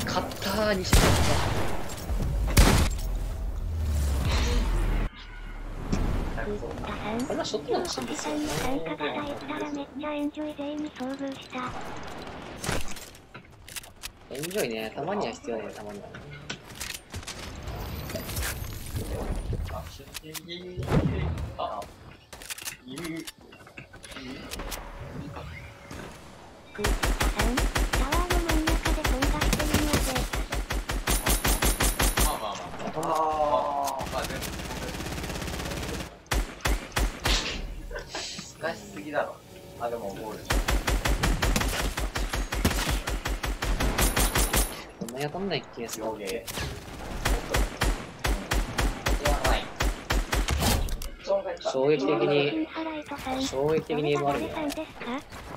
勝ったー、西勝った。これはショットガン欲しいんですよね。参加型言ったらめっちゃエンジョイ勢に遭遇した。エンジョイね、たまには必要だよ、たまにはね。あ、いる。タワーの真ん中で転がしてみようぜ。まあまあまあ。まあ全部。使いすぎだろ。あ、でもゴールでしょ。こんなに当たんないっけ、すごい。衝撃的に MR で。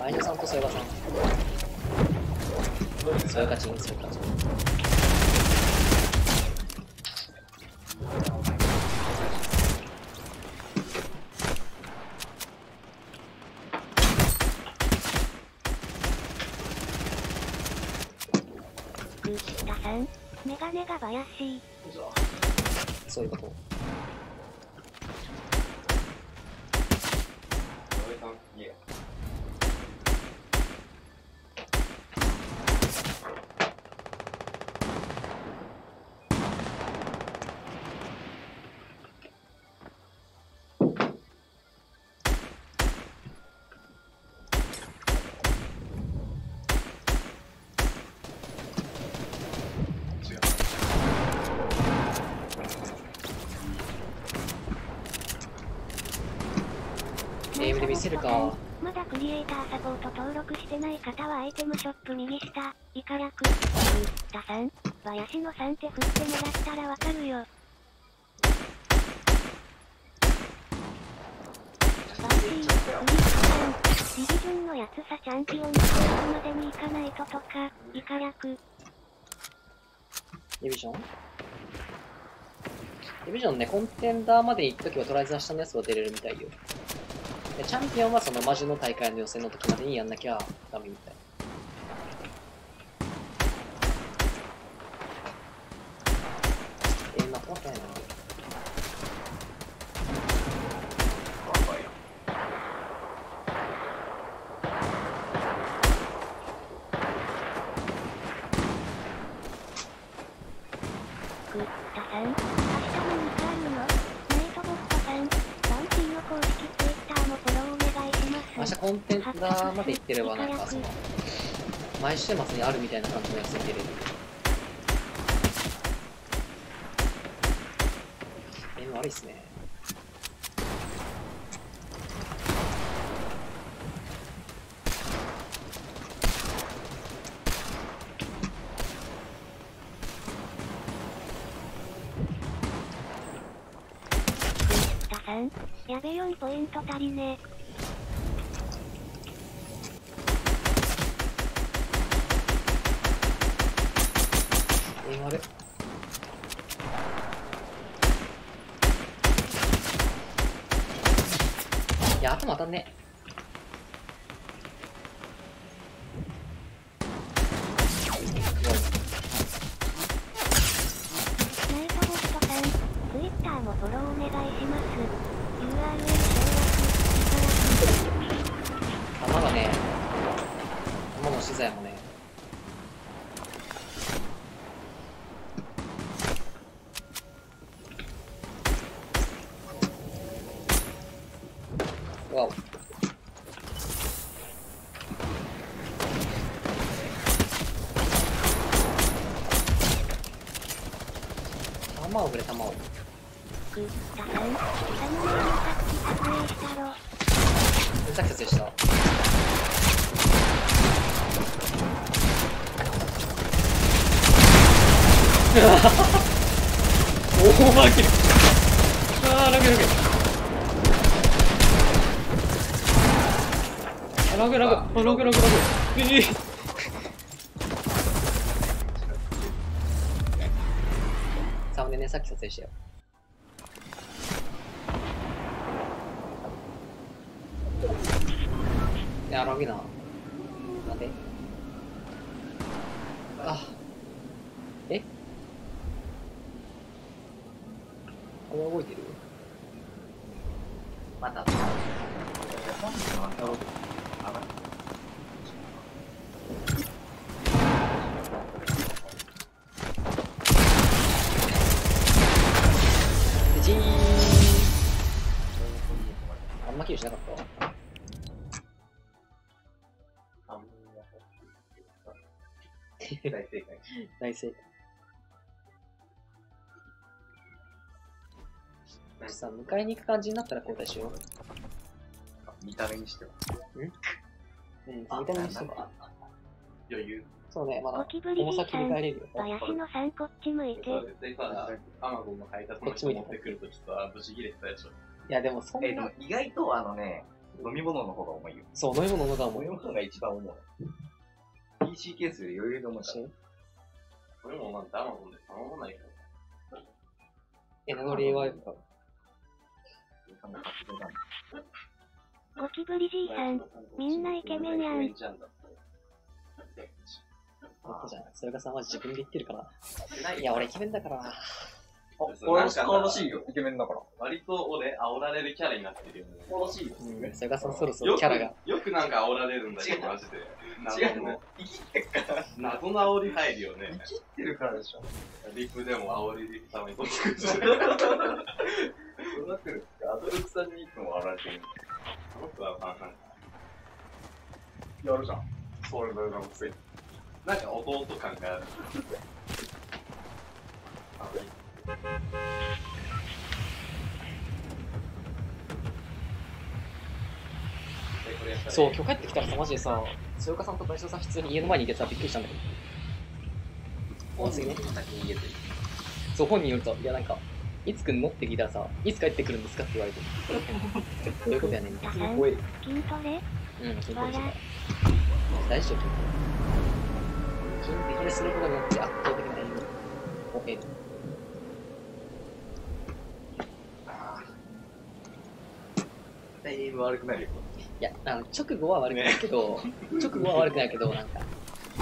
アイヌさんとソヨカさん。ソヨカチン、ソヨカチン。ダさん、メガネが怪しい。そういうこと。ゲームで見せるか。まだクリエイターサポート登録してない方はアイテムショップ右下、以下略、タさん、林野さんって振ってもらったらわかるよ。バービー、クリックさん、ディビジョンのやつさチャンピオンステージまでに行かないととか、以下略。ディビジョンね、コンテンダーまで行くときはとりあえず下のやつは出れるみたいよ。でチャンピオンはその魔獣の大会の予選の時までにやんなきゃダメみたい。まあ、怖くないな。タさん、明日の2回のナイトボットさん、バンティの公式ツイッターもフォローお願いします。明日コンテンダーまで行ってればなんかその毎週末にあるみたいな感じのやつで出れる。悪いっすね。タさん、やべ4ポイント足りねえ。悪い。いや、頭当たんね。ナイトボットさん、ツイッターもフォローお願いします。URL 弾がね、弾の資材もね。わお。弾をくれ、弾を。タさん、下の前のさっき撮影したろ。さっき撮影した。おお、マーキル。ああ、ラグラグ。ラグラグ、ラグラグラグ。サムネね、さっき撮影したよ。いや、ラグいな。なんで？あ。え？これ動いてる？また。あんまキルしなかったわ。大正解。大正解。さ、迎えに行く感じになったら交代しよう。見た目にしては。うん、見た目にしては。余裕。そうね、まだ、ゴキブリこの先に帰れるよ。林野さんこっち向いて。絶対さ、アマゾンの配達の人持ってくるときと、ブチ切れてたでしょ。いや、でもそんな。でも意外と飲み物の方が重いよ。そう、飲み物の方が重い。飲み物が一番重い。PC ケースより余裕で重いから。これもなんてアマゾンで頼まないから。名乗りは、ゴキブリじいさん、みんなイケメンやん。じゃん。それがさ、マジ自分で言ってるから。いや、俺イケメンだからな。俺も素晴らしいよ、イケメンだから。割と俺、煽られるキャラになってるよね。素晴らしいよ。それがさ、そろそろキャラが。よくなんか煽られるんだけど、マジで。違うの。生きてっから。謎の煽り入るよね。生きてるからでしょ。リプでも煽りリプたまに取ってくるし。そうなってる。アドルクさんにいつも煽られてる。この人はなんか。やるじゃん。それのくせに。なんか弟感がある。これやっそう、今日帰ってきたらさ、マジでさ、そよかさんと林田さん普通に家の前にいてさ、びっくりしたんだけど。本当に先に言えてる。そう、本人言うと、いやなんか、いつ来んのって聞いたらさ、いつ帰ってくるんですかって言われて。どういうことやねんみたいな。筋トレうん、筋トレしてた。大丈夫。筋トレすることによって圧倒的な栄養を得る。だいぶ悪くなるよ。いや、直後は悪くないけど、直後は悪くないけど、なんか、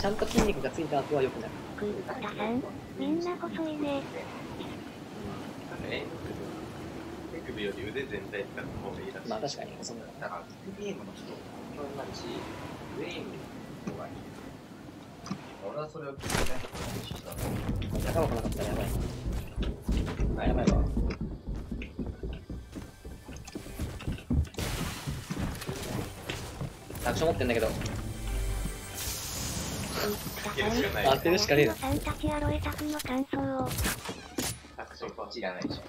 ちゃんと筋肉がついた後は良くなる。クータさん、みんな細いね。手首より腕全体使った方がいいらしい。まあ確かに、そんな。だから、ゲームの人、本当になるし、ウェインの方がいい。俺はそれを聞いてない人だ仲間来なかったらやばい。あ、やばいわ。アクション持ってんだけど。当てるしかねえな。さんたちアロエタフの感想を。アクションパンチいらないでしょ。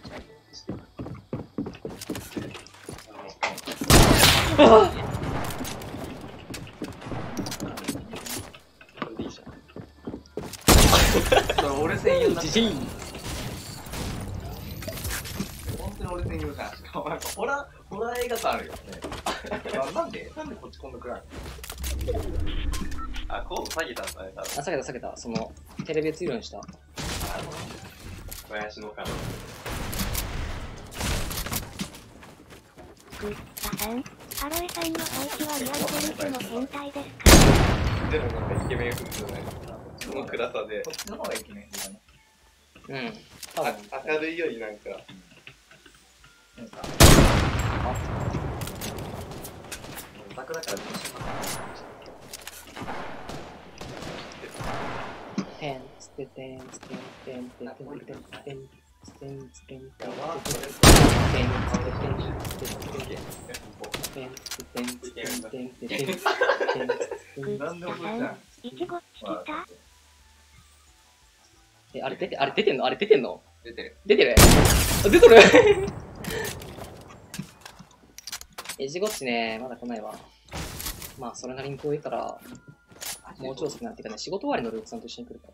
それ俺専用だ。じじい。本当に俺専用じゃん。しかもなんかホラー映画とあるよね。なんでこっちこんな暗いの？あ、コード下げたんだね、多分。あ、下げた。その、テレビ映るようにした。林の彼女。クッタさん、アロエさんの配置はリアルテニスの変態ですか？でもなんかイケメン風じゃない。この暗さで。こっちの方がイケメンだね。うん。多分。明るいよりなんか。なんか、オタクだからどうしようかな。てんつててんつてんてんてんてんてんてんてんつてんつてんつてんてんてんなんでもそうじゃん。いちごチキタ？あれ出てんの？あれ出てんの？出てる。出てる？あ、出とる？エジゴッチね、まだ来ないわ。まあ、それなりに遠いから、もうちょっとなんていうかね、仕事終わりのルークさんと一緒に来るから。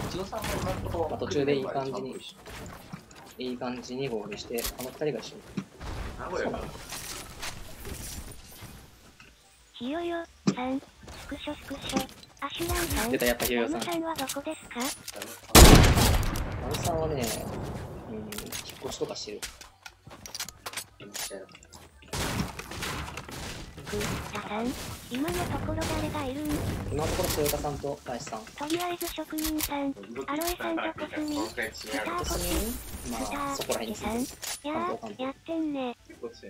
一応さんも今のところ、まあ、途中でいい感じに合流して、あの二人が一緒に。名古屋か。ひよよさん、スクショ。アシュランさん、出た、やっぱひよよさん。ラムさんはどこですか？ラムさんはね、引っ越しとかしてる。クッタさん、今のところ誰がいるん？今のところ、そよかさんと林さん。とりあえず職人さん、アロエさんとコスミ、スターコス、まあ、そこら辺にさん、やってんね。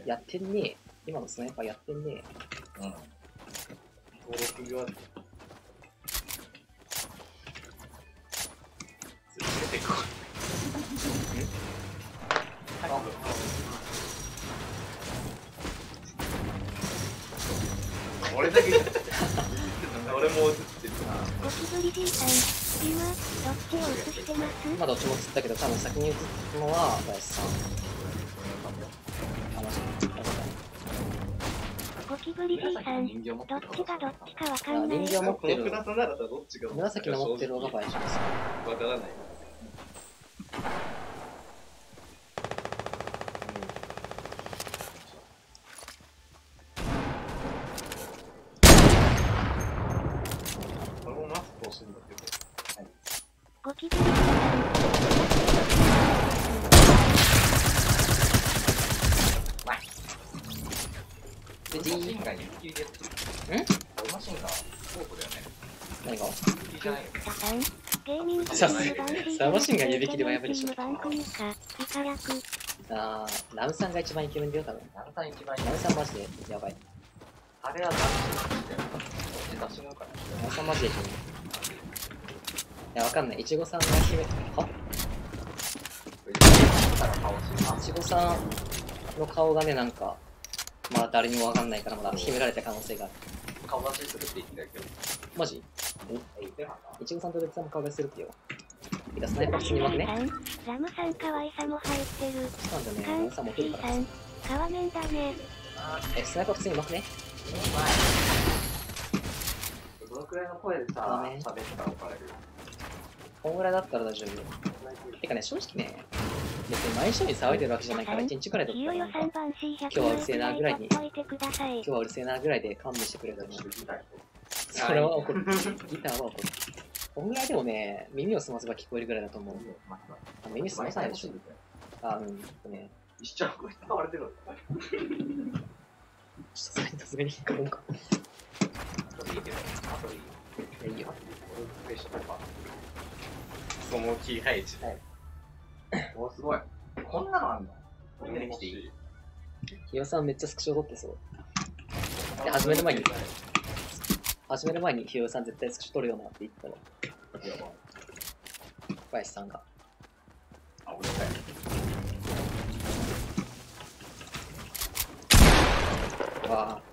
やってんね。今のスナイパーやってんね。うん。登録が出てこ俺だけじゃん。俺も映ってるな。ゴキブリじいさん、今、どっちを映してます？今どっちも映ったけど、多分先に映ったのは林さん。あ、マジで。ゴキブリじいさん、どっちがどっちかわかんない。人形持ってる。この暗さならさ、どっちが紫の持ってるのが林さんですよ。わからない。俺もマスクをしてるんだけど。ゴキブリじいさん。で、ジーン。マシンガン指切りでやってる。マシンガン、フォークだよね。何が？指切りじゃないよ。タさん、芸人さあマシンガン指切りはやばいでしょ。バンコニカ、イカ役。あー、ラムさんが一番イケメンだよ、多分。ラムさん一番いい。ラムさんマジでやばい。あれは出し抜かラムさんマジでイケメン。いや、わかんない。いちごさんが決め、は？いちごさんの顔がね、なんか、まだ誰にもわかんないから、まだ秘められた可能性がある。顔出しするって言ってたけど。マジ？言ってなかった？いちごさんと別さんも顔出しするってよ。いや、スナイパー普通にうまくね。ラムさん可愛さも入ってる。そうなんだよね。ラムさん持ってるから。皮面だね。スナイパー普通にうまくね。どのくらいの声でさ、喋ったら怒られる？こんぐらいだったら大丈夫。てかね、正直ね、別に毎週に騒いでるわけじゃないから、1日くらいだったらなんか、今日はうるせえなぐらいに、今日はうるせえなぐらいで勘弁してくれると思う。それは怒る。ギターは怒る。こんぐらいでもね、耳を澄ませば聞こえるぐらいだと思う。耳澄まさないでしょ。あ、ね。一緒にこれ使われてるの？さすがに引っかかるか。いいけど、あといい。いいよ。フレッシュペッパー。そのキー配置。はい。お、すごい。こんなのあんの？みんなで来ていい？ひよさんめっちゃスクショ撮ってそう。で、始める前にひよさん絶対スクショ撮るよなって言ったら。小林さんが。あ、俺かよ。わぁ。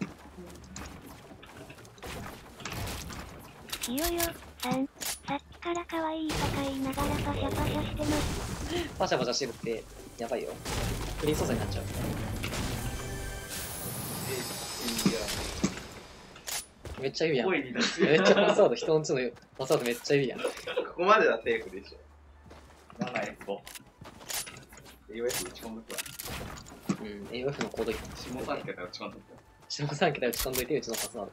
ひよよさん、さっきから可愛いとか言いながらパシャパシャしてます。パシャパシャしてるってやばいよ。フリー素材になっちゃう。めっちゃ言うやん。めっちゃパスワード、人のうちのパスワードめっちゃ言うやん。ここまではセーフでしょ。7F5。AOF 打ち込んどくわ。AOF のコード下3桁打ち込んどくわ。下3桁打ち込んどいて、うちのパスワー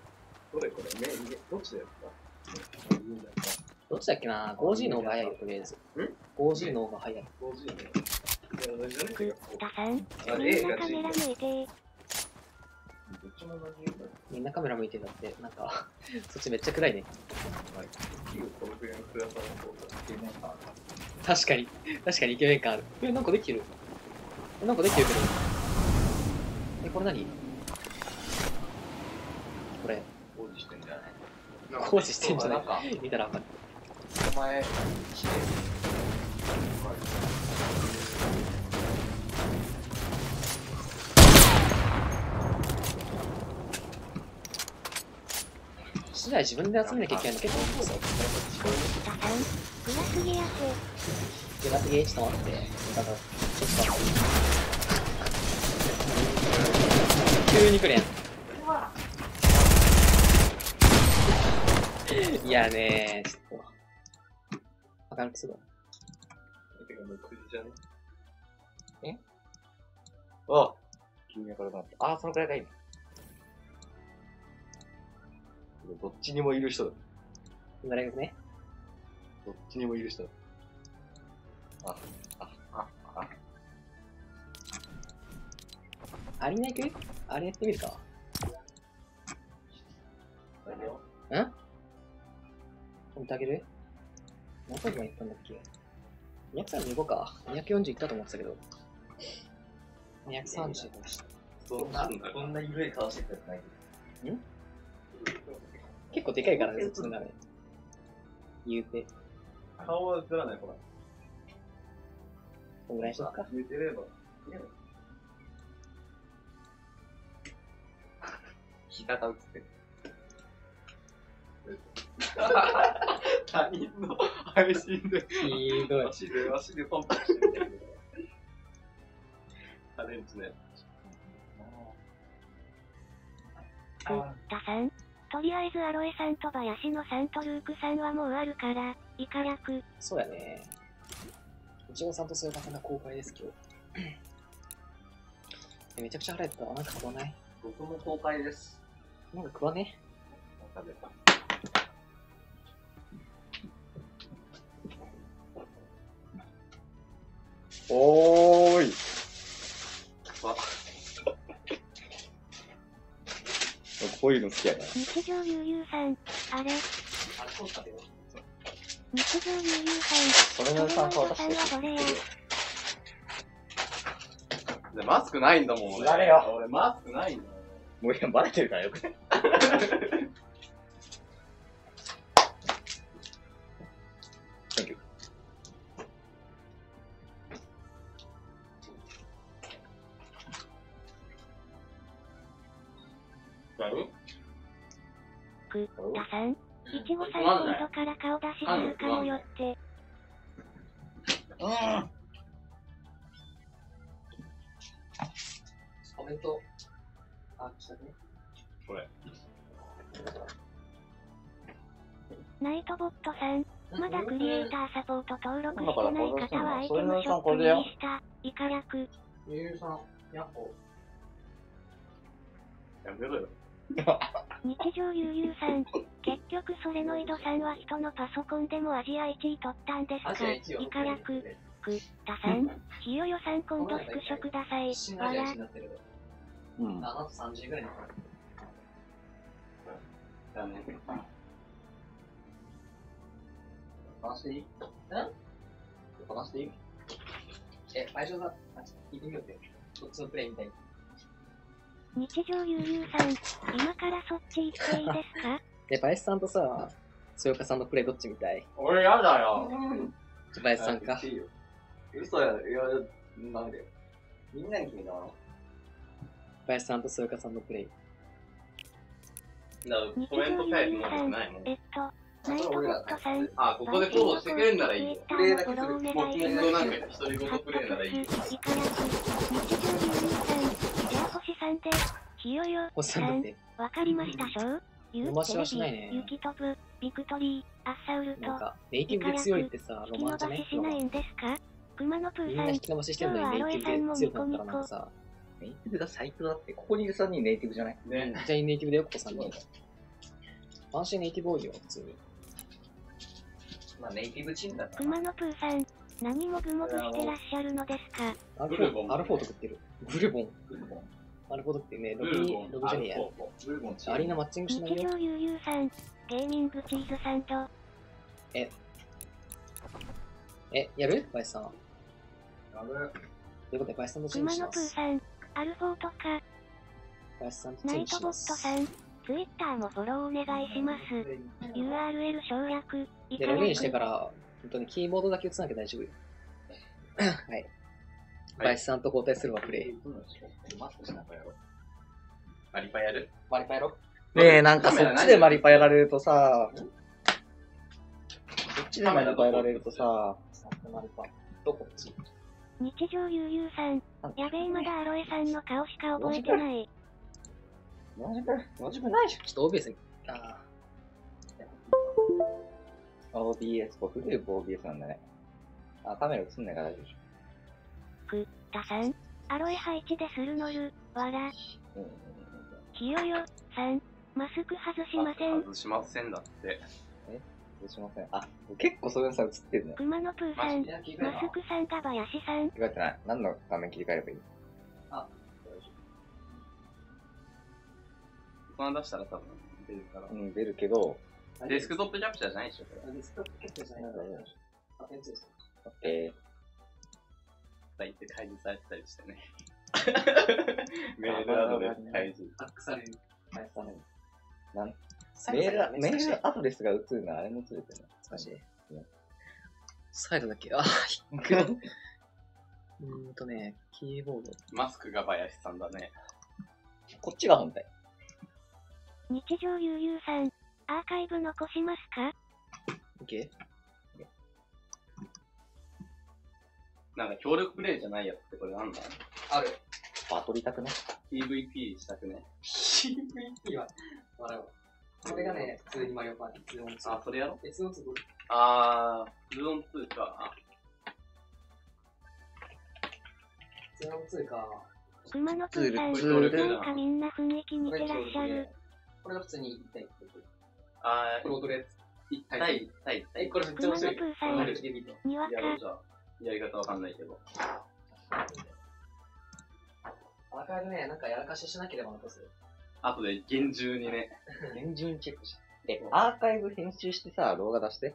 ド。これ、どっちだよ。どっちだっけな ?5G の方が早いよ、とりあえず。5G の方が早い。5G ね。タさん、みんなカメラ向いて。みんなカメラ向いてるんだって、なんか、そっちめっちゃ暗いね。確かにイケメン感ある。なんかできてる。なんかできてるけど。これ何これ。工事してんじゃない？工事してんじゃない見たらわかる。お前、資材自分で集めなきゃいけないの結構多そう。タさん、暗すぎやせ。暗すぎ、ちょっと待って。なんか、ちょっと待って。急に来るやん。いやねー、ちょっと。明るくするわ。てかもう9時じゃね？あ、急に明るくなった。あ、そのくらいがいいね。どっちにもいる人だ。ぐらいね。どっちにもいる人だ。アリーナ行く？アリーナやってみるか。見てあげる？何回も行ったんだっけ？ 235か。240行ったと思ってたけど。230でした。そんな緩い顔してくれない。結構でかいからね、そっちの画面。言うて。顔は映らない、ほら。こんぐらいにしとくか。言うてれば。膝が映ってる。他人の配信で。ひどい。足でポンポンしてるんだけど。タレンチね。タさん、とりあえずアロエさんと林野さんとルークさんはもうあるから、イカ役。そうやね。いちごさんとそういう方が公開です、今日。めちゃくちゃ腹減ったわ。なんか食わない？僕も公開です。なんか食わね？食べた。おーい。こういうの好きやな。日常ゆうゆうさん、あれそう食べよう。日常ゆうゆうさん、それの参加を出さんはどれや？マスクないんだもん、俺。誰よ。俺マスクないんだもん。もういや、バレてるからよくね。Thank you. タさん、いちごさん今度から顔出しするかもよって。コメント、したね。これ。ナイトボットさん、まだクリエイターサポート登録してない方はアイテムショップ右下、以下略。ゆうさん、やっほ。やめろよ。日常ゆうゆうさん、結局それの井戸さんは人のパソコンでもアジア1位取ったんですか？以下略。くたさん、ひよよさん今度スクショください。わら。うん。あと30ぐらいになる。だね。話していい？話していい？相性だ。聞いてみようって。そっちのプレイみたいに。日常ゆうゆうさん、今からそっち行っていいですか？バイスさんとさ、そよかさんのプレイどっちみたい？俺やだよ。バイスさんか。嘘や、いや、なんでみんなに決めたの？バイスさんとそよかさんのプレイ。だからコメントタイプもないもん。ナイトボットさん、あ、ここでフォローしてくれんならいいよ。プレイだけする。僕のなんか一人ごとプレイならいいよ。以下略。日常ゆうゆうさん、じゃあ星さんで、ひよよさん、わかりましたしょう？ユーテレビ、ユキトブ、ビクトリー、アッサウルト。なんか、ネイティブで強いってさ、ロマンじゃね？引き伸ばししないんですか？熊野プーさん、みんな引き伸ばししてるのにネイティブで強くなったらなんかさ、ネイティブが最強だって、ここにいる3人ネイティブじゃない？ね。じゃあネイティブだよ、ここ3人。安心ネイティブ多いよ、普通に。まあネイティブチームだから。熊野プーさん、何もぐもぐしてらっしゃるのですか？アルフォート食ってる。グルボン。アルフォートってね、ロビじゃねえや。アリーナマッチングしないよ。日常ゆうゆうさん、ゲーミングチーズサンド。やるバイスさん。やる。ということで、バイスさんとチーム熊野します。プーさん、アルフォートか。バイスさんとチナイームします。トボットさん、ツイッターもフォローお願いします。URL 省略、以で、下ログインして略。から、本当にキーボードだけ打つなきゃ大丈夫よ。はい。バイスさんと交代するわ、プレイ。マスクしながらやろう。マリパやる？マリパやろ？ねえ、なんかそっちでマリパやられるとさ、そっちでマリパやられるとさ、マリパ。どこっち？日常ゆうゆうさん、やべえまだアロエさんの顔しか覚えてない。マジかないじゃん。ちょっと OBS に。OBS、これ古い OBS なんだね。カメラ映んないから大丈夫でしくたさん、アロエ配置でするのる、わら。ひよよさん、マスク外しません。外しませんだって。すいません。結構そういうのさ映ってるね。熊野プーさん、マスクさんが林さん。違ってない。何の画面切り替えればいい？そんな出したら多分出るから。うん、出るけど。デスクトップキャプチャーじゃないでしょ、これ。デスクトップキャプチャーじゃないから。オッケ言って開示されてたりしてね。メールアドレス開示。アックされる。メールアドレスが映るのはあれも映れてるの。難しい。サイドだっけ？引く。キーボード。マスクが林さんだね。こっちが本体。日常ゆうゆうさん、アーカイブ残しますか？ OK？ なんか協力プレイじゃないやつってこれなんだ？ある。取りたくね？ PVP したくね？ PVP は、笑うわ。これがね、普通にマリオパーティー、2on2。それやろ？ 2on2。2on2 か。2on2か。熊野プーさん、なんかみんな雰囲気似てらっしゃる。これが普通に1対1。プロトレ1対1。これめっちゃ面白い。熊野プーさん、にわか。やり方わかんないけど。アーカイブね、なんかやらかししなければ残す。あとで厳重にね。厳重にチェックして。アーカイブ編集してさ、動画出して。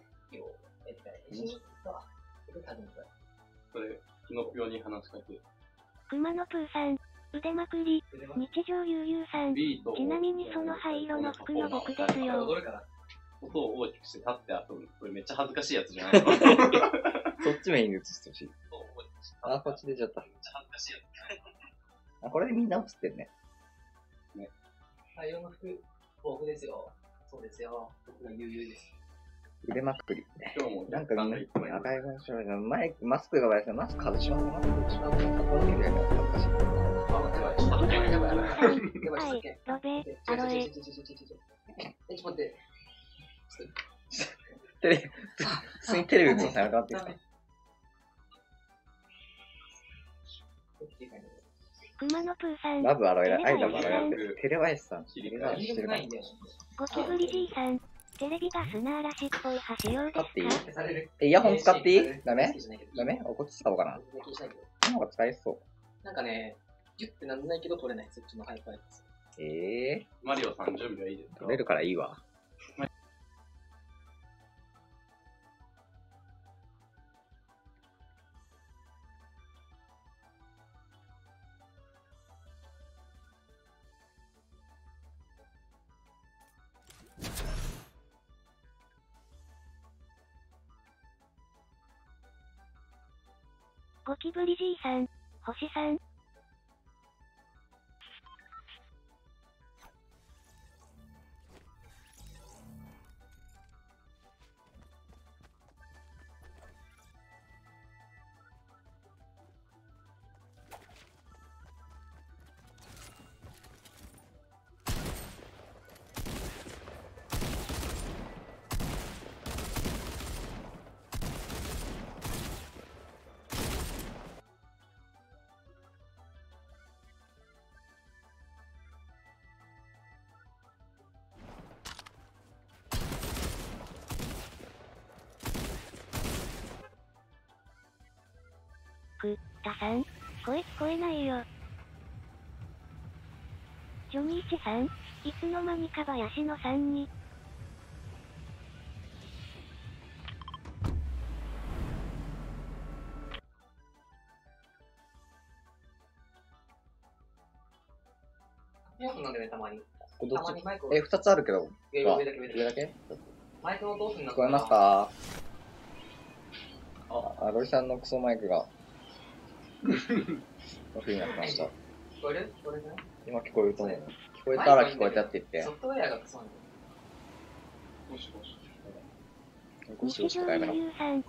それ、キノピオに話しかけ。熊野プーさん、腕まくり、日常ゆうゆうさん。ちなみにその灰色の服の僕ですよ。音を大きくして立って遊ぶ。これめっちゃ恥ずかしいやつじゃないの？そっちメインに映してほしい。こっち出ちゃった。めっちゃ恥ずかしいやつ。これでみんな映ってるね。灰色の服、僕ですよ。そうですよ。僕がゆうゆうです。腕まくり。今日もなんかみんな、赤い話は、マスクが割れてマスク外しますね。マスク外しますね。この件でやるの恥ずかしい。ロベ、アロエ。ちょっと待って。普通にテレビ映すのやめてもらっていいですか？熊野プーさん。ラブアロエラ、アイラブアロエラって。テレバイスさん。テレバイスしてるかな。ゴキブリじいさん。テレビが砂嵐っぽい橋用ですか？イヤホン使っていい？ダメ？ダメ？こっち使おうかな。この方が使えそう。なんかね、ギュッてなんないけど取れない、そっちのハイパーです。マリオさん準備はいいですか？取れるからいいわ。ゴキブリじいさん、星さん。タさん、声聞こえないよ。ジョニーチさん、いつの間にか林野さんに。イヤホンなんだよね、たまに。たまにマイク2つあるけど。上だけマイクの音になって聞こえますか？ロイさんのクソマイクがオフになってました。聞こえる？今聞こえると思う。聞こえたら聞こえたって言って。ソフトウェアがクソなんだよ。日常ゆうさん、聞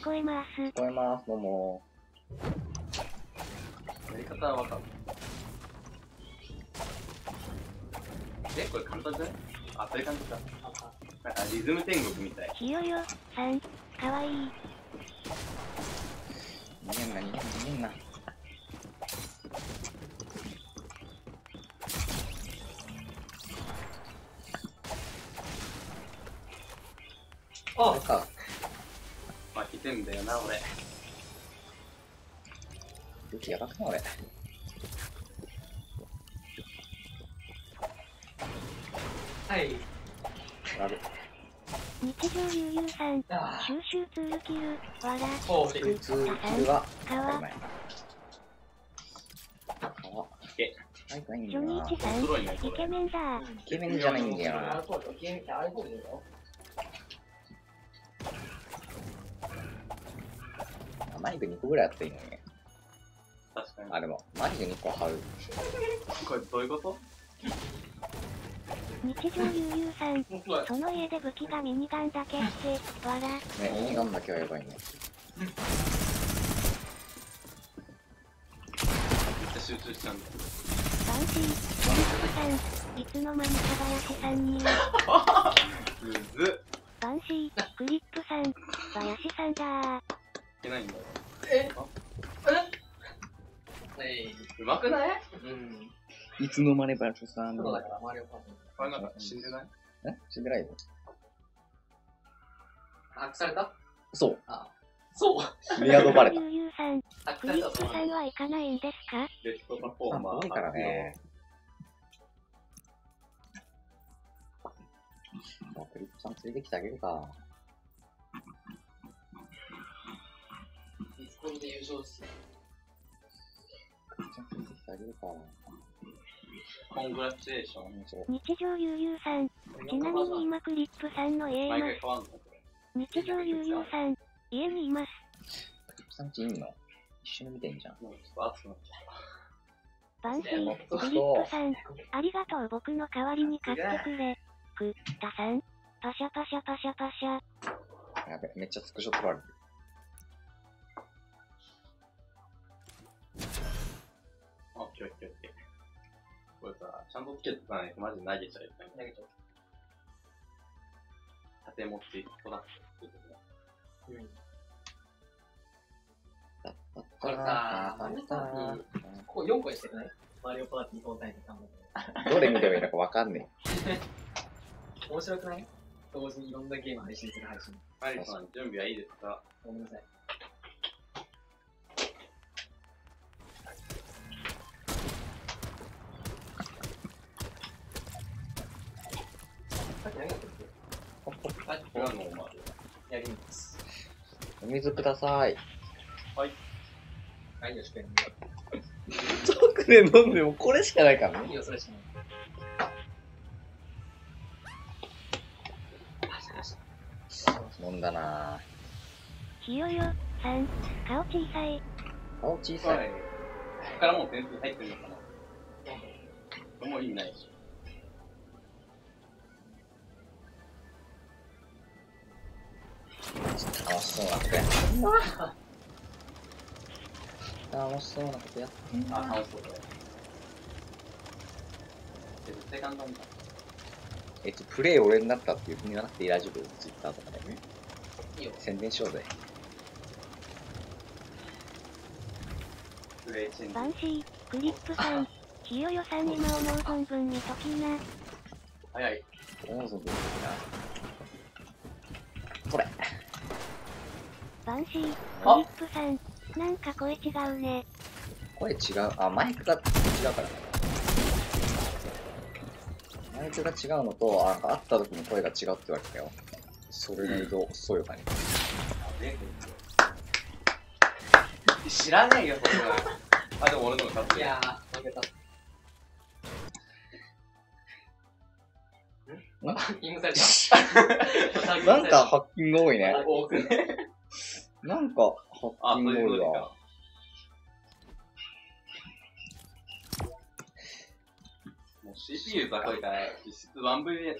こえます。聞こえます、どうも。やり方はわかる。これ簡単じゃない？あ、そういう感じか。なんかリズム天国みたい。ひよよさん、かわいい。逃げんな。あれか。負けてんだよな、俺。武器やばくない俺。はい。日常ゆうゆうさん、収集ツールキル、わら、ツールキルはかわ。ジョニーチさん、イケメンだ。イケメンじゃないんだよな。マイク2個ぐらいあったらいいのに。確かに。あ、でも、マイク2個貼る。これどういうこと？日常ゆうゆうさん、その家で武器がミニガンだけって、わら。ね、ミニガンだけはやばいね。めっちゃ集中しちゃうんだ。バンシー、ジョニックさん、いつの間にか林さんに。むずっ。バンシー、クリップさん、林さんだー。いけないんだよ。うまくない？いつの間に林さんだ。そうだからマリオパート。これなんか死んでない？死んでないよ。ハックされた？そう。そう。リアドバレた。ゆうゆうさん、クリップさんは行かないんですか？ベストパフォーマー。多いからね。クリップさん連れてきてあげるか。ディスコードで優勝ですね。クリップさん連れてきてあげるか。コングラチュレーション。日常ゆうゆうさん、ちなみに今クリップさんの家います。日常ゆうゆうさん、家にいます。クリップさんちいんの？一緒に見てんじゃん。もうちょっと熱くなっちゃう。バンシー、クリップさん、ありがとう僕の代わりに買ってくれ。くったさん、パシャパシャパシャパシャ。やべ、めっちゃスクショ取られてる。オッケーオッケーオッケー。これさ、ちゃんとつけておかないとマジで投げちゃうよ。投げちゃう。縦持ち、トラックっていうことだ。これさ、マリオパーティー、ここ4個にしてくない？マリオパーティー本体の看板。どれ見ればいいのかわかんね面白くない？同時にいろんなゲーム配信する配信。マリオさん、準備はいいですか？ごめんなさい。さっき何やってるっけ？さっきはノーマル。やります。え。お水ください。はい、よしくん。遠くで飲んでもこれしかないからね。いいよ、それしかない。飲んだなひよよさん、顔小さい。顔小さい。ここからもう点数入ってるのかな？もう意味ないでし楽しそうなことや楽しそうなことやってんょ。あ、楽しそうだよ。絶対簡単だ。プレイ俺になったっていう気にならなくていい？ラジオ、ツイッターとかでね。いいよ。宣伝しようぜ。プレイチェンジ。バンシー、クリップさん、ひよよさん今思う存分にときな。早い。おー、そうだな。これ。バンシー、クリップさん、なんか声違うね。声違う。あ、マイクが違うからね。マイクが違うのと、会った時に声が違うって言われたよ。それなりと、そういう感じ。知らねえよ、そんな。あ、でも俺の勝つ。いやー、負けた。ハッキングされた。なんかハッキング多いね。多くね。なんかハッキング多いわ。もう CPU 高いから、実質 1VS。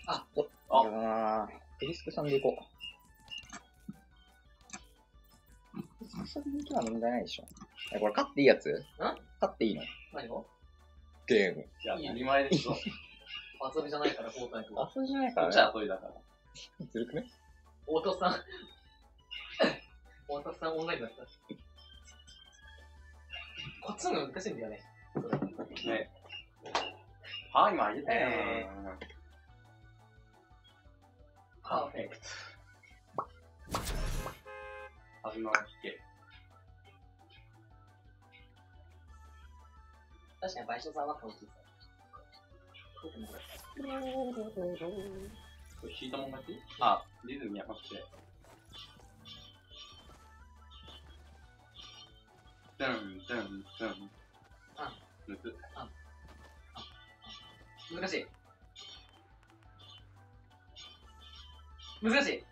あれだなぁ。ディスクさんでいこう。ディスクさんでいけば問題ないでしょ。これ勝っていいやつ？勝っていいの？何を？ゲーム。いや、当たり前でしょ。遊びじゃないから、交代と。遊びじゃないからね。こっちは遊びだから。ずるくね？大田さん。大田さんオンラインだった。こっちの方が難しいんだよね。ね。はい、今あげたよ。パーフェクト。始まら聞け。確かに、倍賞さんは顔小さい。これ引いたもん勝ち？あ、リズムに合わせて。ドン、ドン、ドン。むず。難しい。難しい。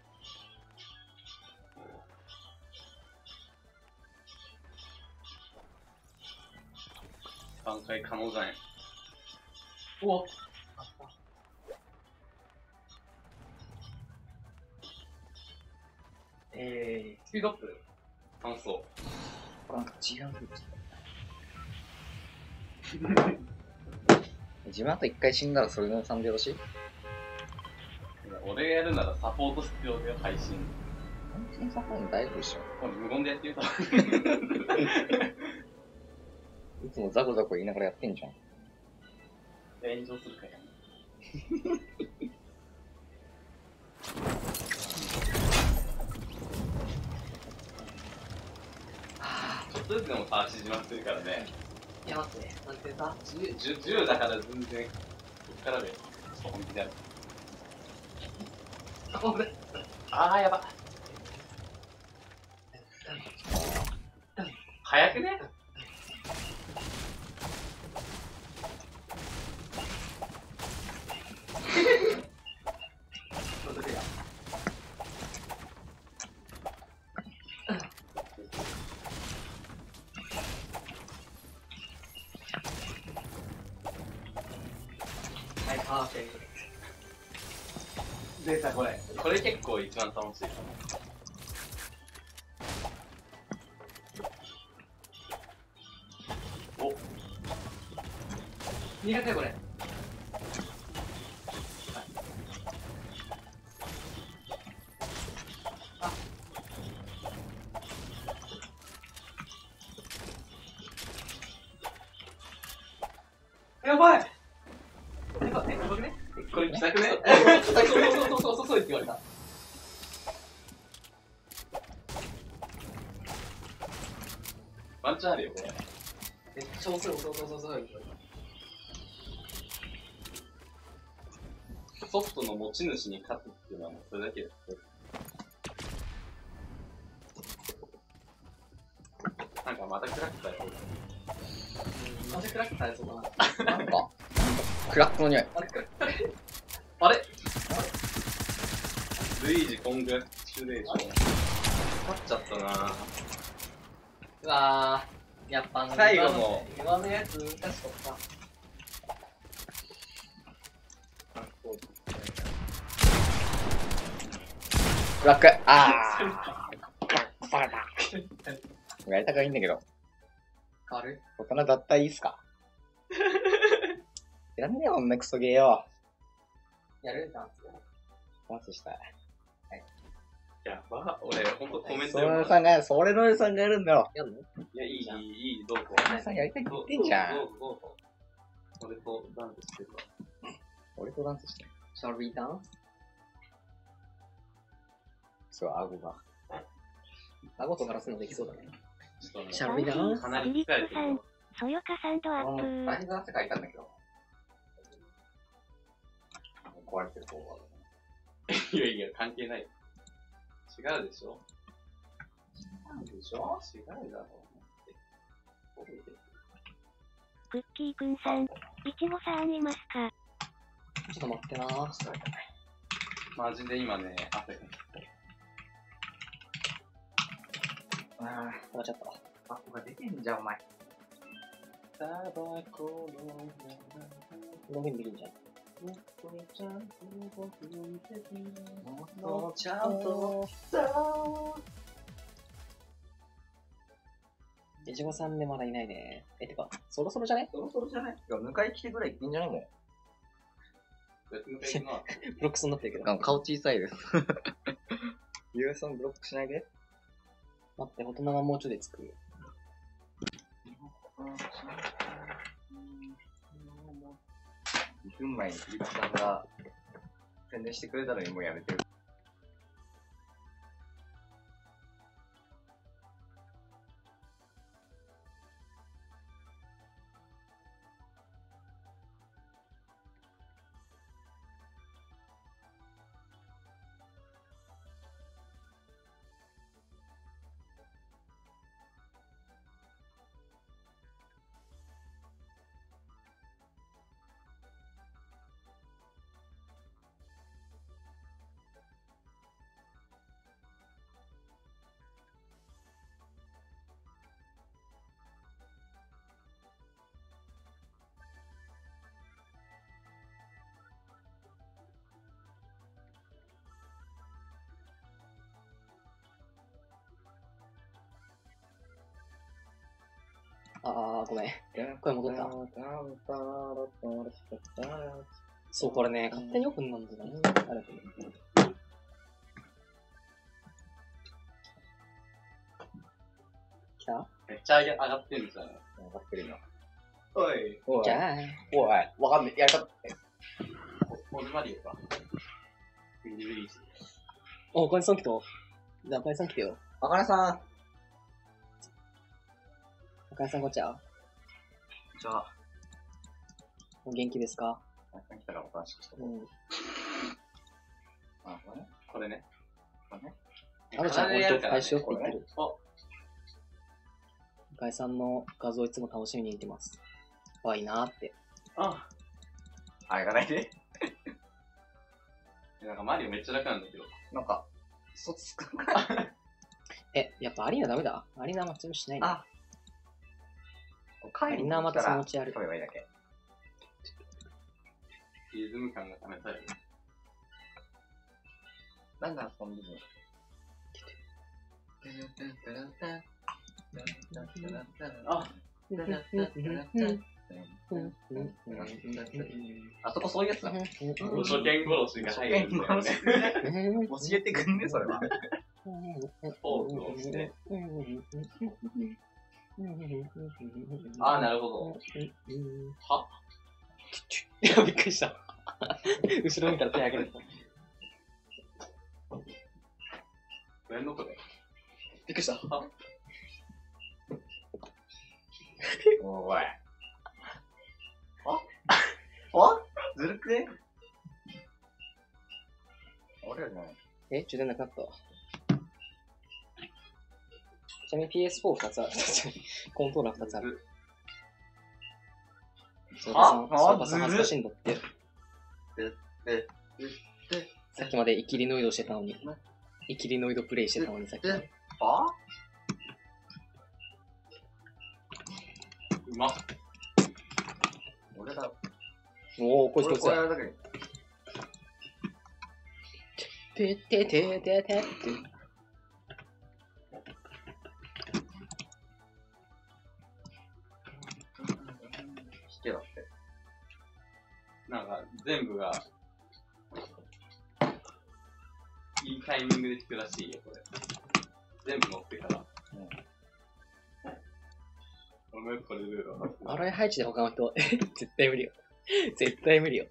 挽回可能じゃない。おスピードアップ。感想。なんか違う。自分あと一回死んだらそれの3でよろしい？俺がやるならサポート必要だよ、配信。配信サポート大丈夫でしょ。これ無言でやってみた。いつもザコザコ言いながらやってんじゃん。炎上するからね。ちょっとずつでも差縮まってるからね。いや、待ってね。なんてさ、10だから全然、こっからで、本気でやる。あ、ほんとだ。あー、やば。早くね？はい、パーフェクト。出た、これ。これ結構一番楽しいかも。お、200回これ。やばい。やばくね？これ、来たくね？そうって言われた。ワンチャンあるよ、これ。めっちゃ遅い。ソフトの持ち主に勝つっていうのはもうそれだけです。なんかまたクラックされそうだ。またクラックされそうだな。なんか、クラックの匂い。あれルイージコングラチュレーション。勝っちゃったなぁ。うわー、やっぱ最後の今のやつ難しかった。クラック。あー。やりたくないんだけど。変わる？大人だったらいいっすか？やめねよ、こんなクソゲーよ。やるダンス。ダンスしたい。やば、俺、ほんとコメントそれのさんが、それのさんがやるんだよ。やんの？いや、いい、どうぞ。さんやりたいって言ってんじゃん。どうぞ。俺とダンスしてるわ。俺とダンスして。Shall we dance? そう、顎が。顎とガラスのできそうだね。ちょっとね、 Shall we dance? かなり疲れてるよ。そよかさんドアップ。大変な汗かいたんだけど。壊れてる方が。いやいや、関係ない。違うでしょ？違うでしょ？違うだろう。クッキーくんさん、いちごさんいますか？ちょっと待ってなー。マジで今ね、汗が。あ止まっちゃった。あ、ここが出てんじゃん、お前。タバコのめんでいいんじゃん。もっとちゃんと。いちごさんでまだいないね。てか、そろそろじゃね？そろそろじゃない？いや、迎え来てぐらい行ってんじゃないもん。別のページのブロックスになってるけど。顔小さいです。ユーさんブロックしないで。待って、大人はもうちょいで作る。2分前にフリップさんが宣伝してくれたのにもうやめてる。ごめん。声戻った。そう、これね、勝手にオフになるんだよね。あれ来た？めっちゃ上がってるじゃん。上がってる今。おい。おい。じゃあ、おい。わかんねえ。やり方。オルマリオか。ルイージ。お、お金さん来た。じゃあ、お金さん来てよ。あかねさん。お金さんこっちはじゃあ。お元気ですか？あかね来たらお話しして。うん。あ、これね。あるちゃん、俺と返しようって言ってる。お、お金さんの画像いつも楽しみに見てます。可愛いなーって。あ、あ、行かないで。なんかマリオめっちゃ楽なんだけど。なんか、嘘つくんかやっぱアリーナダメだ。アリーナは普通にしないんだ。あ、アリーナはまたそのうちある。飛べばいいだけ。リズム感が試される。なんだ、遊んでるの。あ、あそこそういうやつだ。初見殺しが入るんだよね。教えてくんね、それは。ポーズをして。ああ、なるほど。いや、びっくりした。後ろ見たら手上げる。何のこれ？びっくりした。おい。あずるくねあれやね。充電なくなったわ。ちなみに PS4 2つある。コントローラー2つある。そうかさん恥ずかしいんだって。さっきまでイキリノイドしてたのに。イキリノイドプレイしてたのにさっきまで。うまっ。俺だ。おー、こいつこいつ。これだけ。ててててて。引けだって。なんか、全部が、いいタイミングで弾くらしいよ、これ。全部乗ってから。俺もよくこれルールは。アロエ配置で他の人、絶対無理よ。絶対無理よ。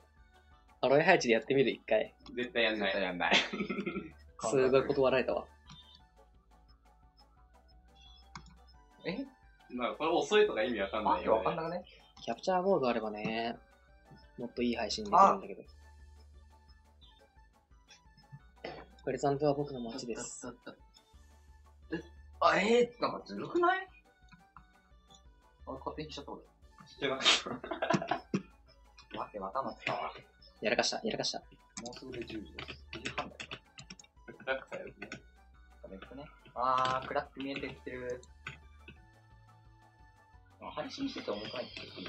アロエ配置でやってみる、一回。絶対やんない。絶対やんない。すごい断られたわ。なんかこれ遅いとか意味わかんないよ、ね。わかんなくね。キャプチャーボードあればね、もっといい配信できるんだけど。プレザントは僕の街です。なんかずるくない勝手にしちゃった俺。してなかった。わけわかんなかったわ。やらかした、やらかした。もうすぐで10時です。9時半だよ。クラックされるね。クラック見えてきてる。配信してて重くないって言う。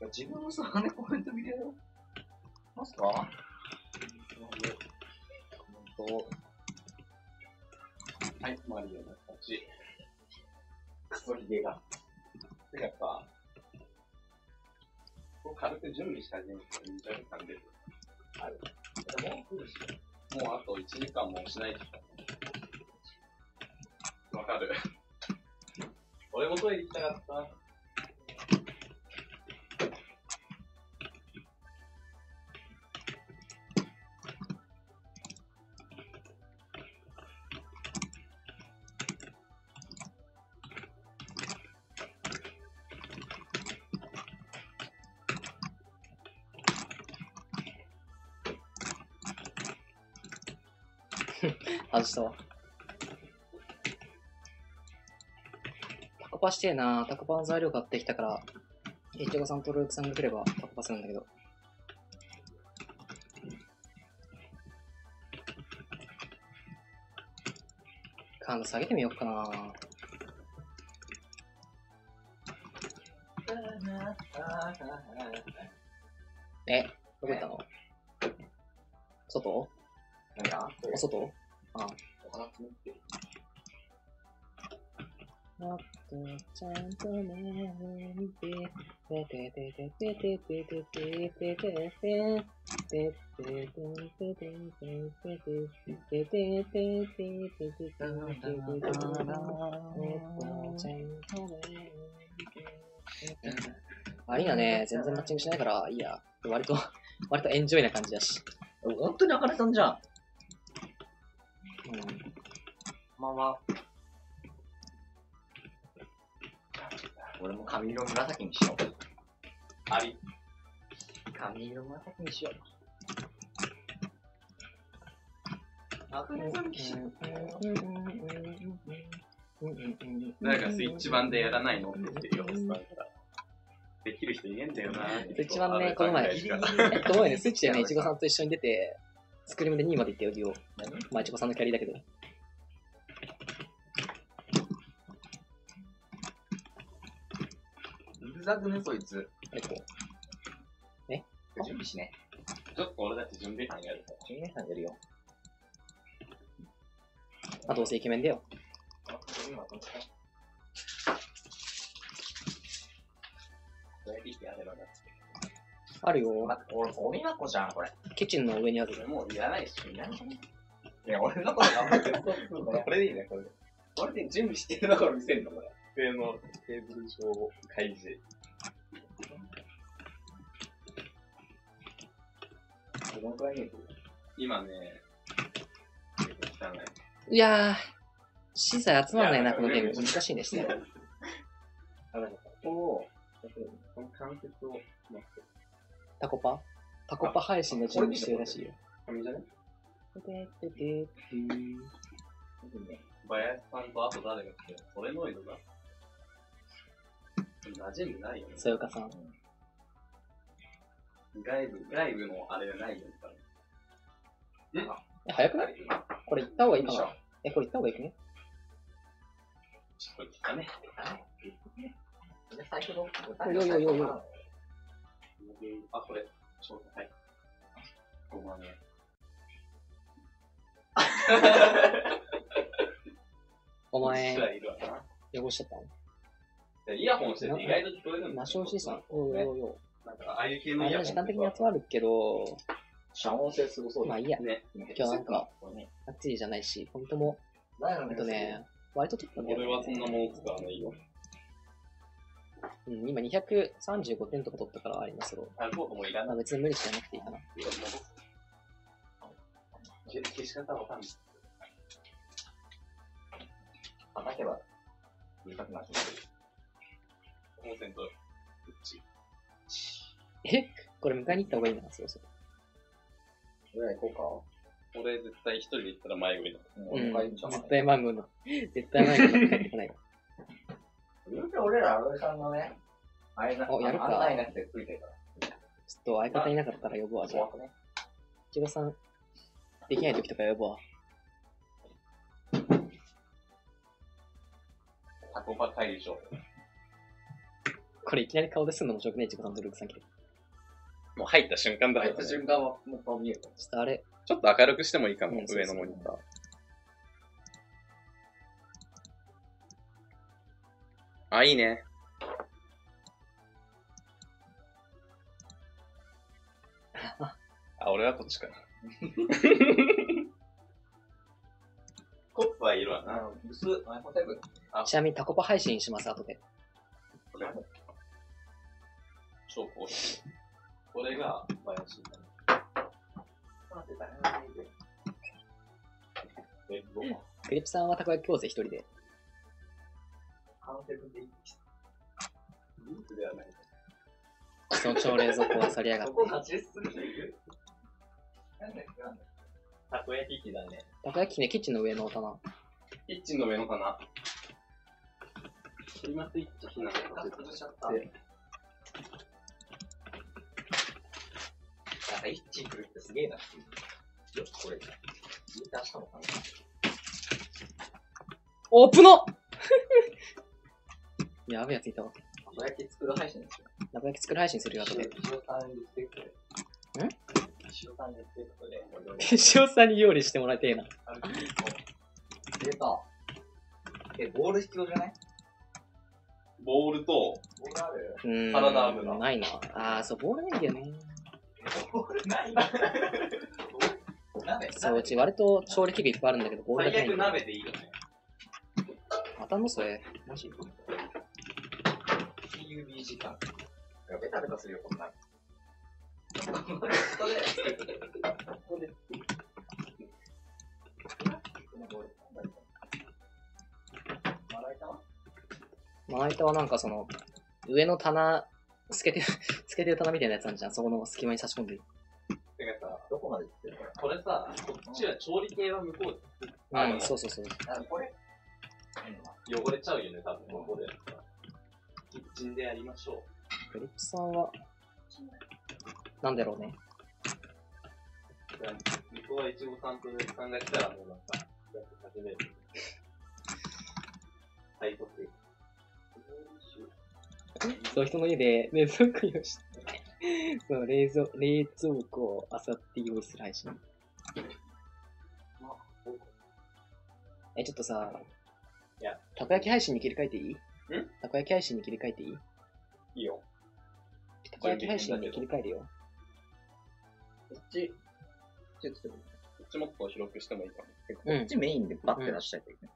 自分のさ、コメント見れるますかはい、マリオの勝ち。クソヒゲが。やっぱ、こう軽く準備した人生に似たような感じである。もうあと1時間もしないと。わかる。俺もトイレ行きたかった。外したわ。タコパしてえな。タコパの材料買ってきたから、いちごさんとルークさんが来ればタコパするんだけど。感度下げてみようかな。どこ行ったの？外？何が？お外？ああ。お花摘って。もっとちゃんと目を見て、てててててててててててててあ、いいやね。全然マッチングしないから、いいや。割とエンジョイな感じだし。本当にあかねさんじゃん。うん。俺も髪色紫にしよう。あり。髪色紫にしよう。あかねさんにしよう。誰かスイッチ版でやらないのって言ってるよ、スターから。できる人いねえんだよな。スイッチ版ね、この前ね、スイッチでね、いちごさんと一緒に出て、スクリームで2位まで行ったよ、デュオ。まあ、いちごさんのキャリーだけど。うるさくね、そいつ。準備しね。ちょっと俺たち準備班やるから。準備班やるよ。あ、どうせイケメンだよ。あるよ。俺、ゴミ箱じゃん、これ。キッチンの上にある。もういらないし、いらない。いや、俺のこと頑張ってる。これでいいね、これで。これで準備してるところ見せるの、これ。机のテーブル上開示。どのくらい見えてる？今ね、結構汚い。いやー、資材集まらないな、このゲーム。難しいね、して。ここを、この関節を待って。タコパ配信の準備してるらしいよ。紙じゃねバヤスさんとあと誰が来てるソレノイドが馴染みないよね。そよかさん。外部のあれがないよね。早くない？これ行った方がいいかな？これ行った方がいいね。ちょっと来たね。最初の。よ。あ、これ、ちょうど、はい。5万円。お前、いるわな。汚しちゃったの？イヤホンしてて意外と聞こえるんだよ。魔性資産。なんか、ああいう系のイヤホン。時間的に集まるけど、遮音性すごそうだ。まあいいや。ね。今日なんか、暑いじゃないし、ほんとも、割と取ったんだよね。俺はそんなもの使わないよ。うん、今235点とか取ったからありますけど、アルコートもいらない。まあ別に無理しなくていいかな。消し方わかんない。叩けば、うるさくなってくる。コンセント、これ迎えに行った方がいいな、そうそう。ぐらい行こ俺絶対一人で行ったら迷子になる。うん、絶対マンゴーの、絶対マンゴーの帰ってこないわ。言うて俺ら、アロエさんのね、あれな、やるか。案内なくてついてるから。ちょっと相方いなかったら呼ぶわ、じゃあ。いちごさん、できない時とか呼ぶわ。タコパ会議所。これいきなり顔ですんの面白くね、いちごさんとルークさん来て。もう入った瞬間だ入った瞬間は、もう顔見える。ちょっとあれ。ちょっと明るくしてもいいかも、うん上のモニター。あ、いいね。あ、俺はこっちかな。コップはいるわな。薄い iPhone7。ちなみにタコパ配信します、後で。超高級。これが、バヤシだね。クリプさんはたこ焼き教室一人で。カウンセルでいい。ループではない。その超冷蔵庫は去りやがって。ここ勝ちする人いる？なんだっけたこ焼き器だね。たこ焼き器ね、キッチンの上の棚。キッチンの上の棚。今スイッチ避難崩しちゃった。なんか一致来るってすげえなっていう。よくこれ、見出したのかな。オープノやべえやついたわ。たこ焼き作る配信ですよ。たこ焼き作る配信するよ、後で。塩さんリスペクトで。ん？塩さんリスペクトで。塩さんに料理してもらいたいな。出た。ボール必要じゃない？ボールと、ボールある？体あるなないな。そう、ボールないんだよね。ボールない鍋そう、うち割と調理器具いっぱいあるんだけど、ボールだけ最悪ないんだよ。鍋でいいよね。当たんのそれ。マジ PUB 時間。ベタベタするよ、こんなの。まな板はなんかその、上の棚、透けてる棚みたいなやつあるじゃん。そこの隙間に差し込んでる。てかさ、どこまで行ってるこれさ、こっちは調理系は向こうで。そうそうそう。これ汚れちゃうよね、多分ここで。キッチンでやりましょう。フリップさんは、なんだろうね。向こうはいちごさんとねさんが来たらもうなんか、やって始める。最速。そう、人の家で冷蔵庫用して、そう、冷蔵庫を漁って用意する配信。ちょっとさ、いや、たこ焼き配信に切り替えていい？たこ焼き配信に切り替えていい？いいよ。たこ焼き配信に切り替えるよ。こっち、こっちもっと広くしてもいいかも。こっちメインでバッて出したいといけない。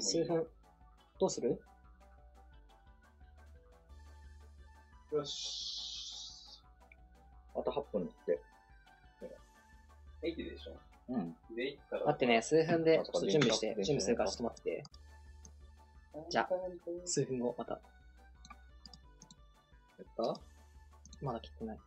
数分。どうする？よし。あと8分って。駅でしょ？うん。で、駅から。待ってね、数分でちょっと準備するからちょっと待ってて。じゃあ、数分後、また。やった？まだ切ってない。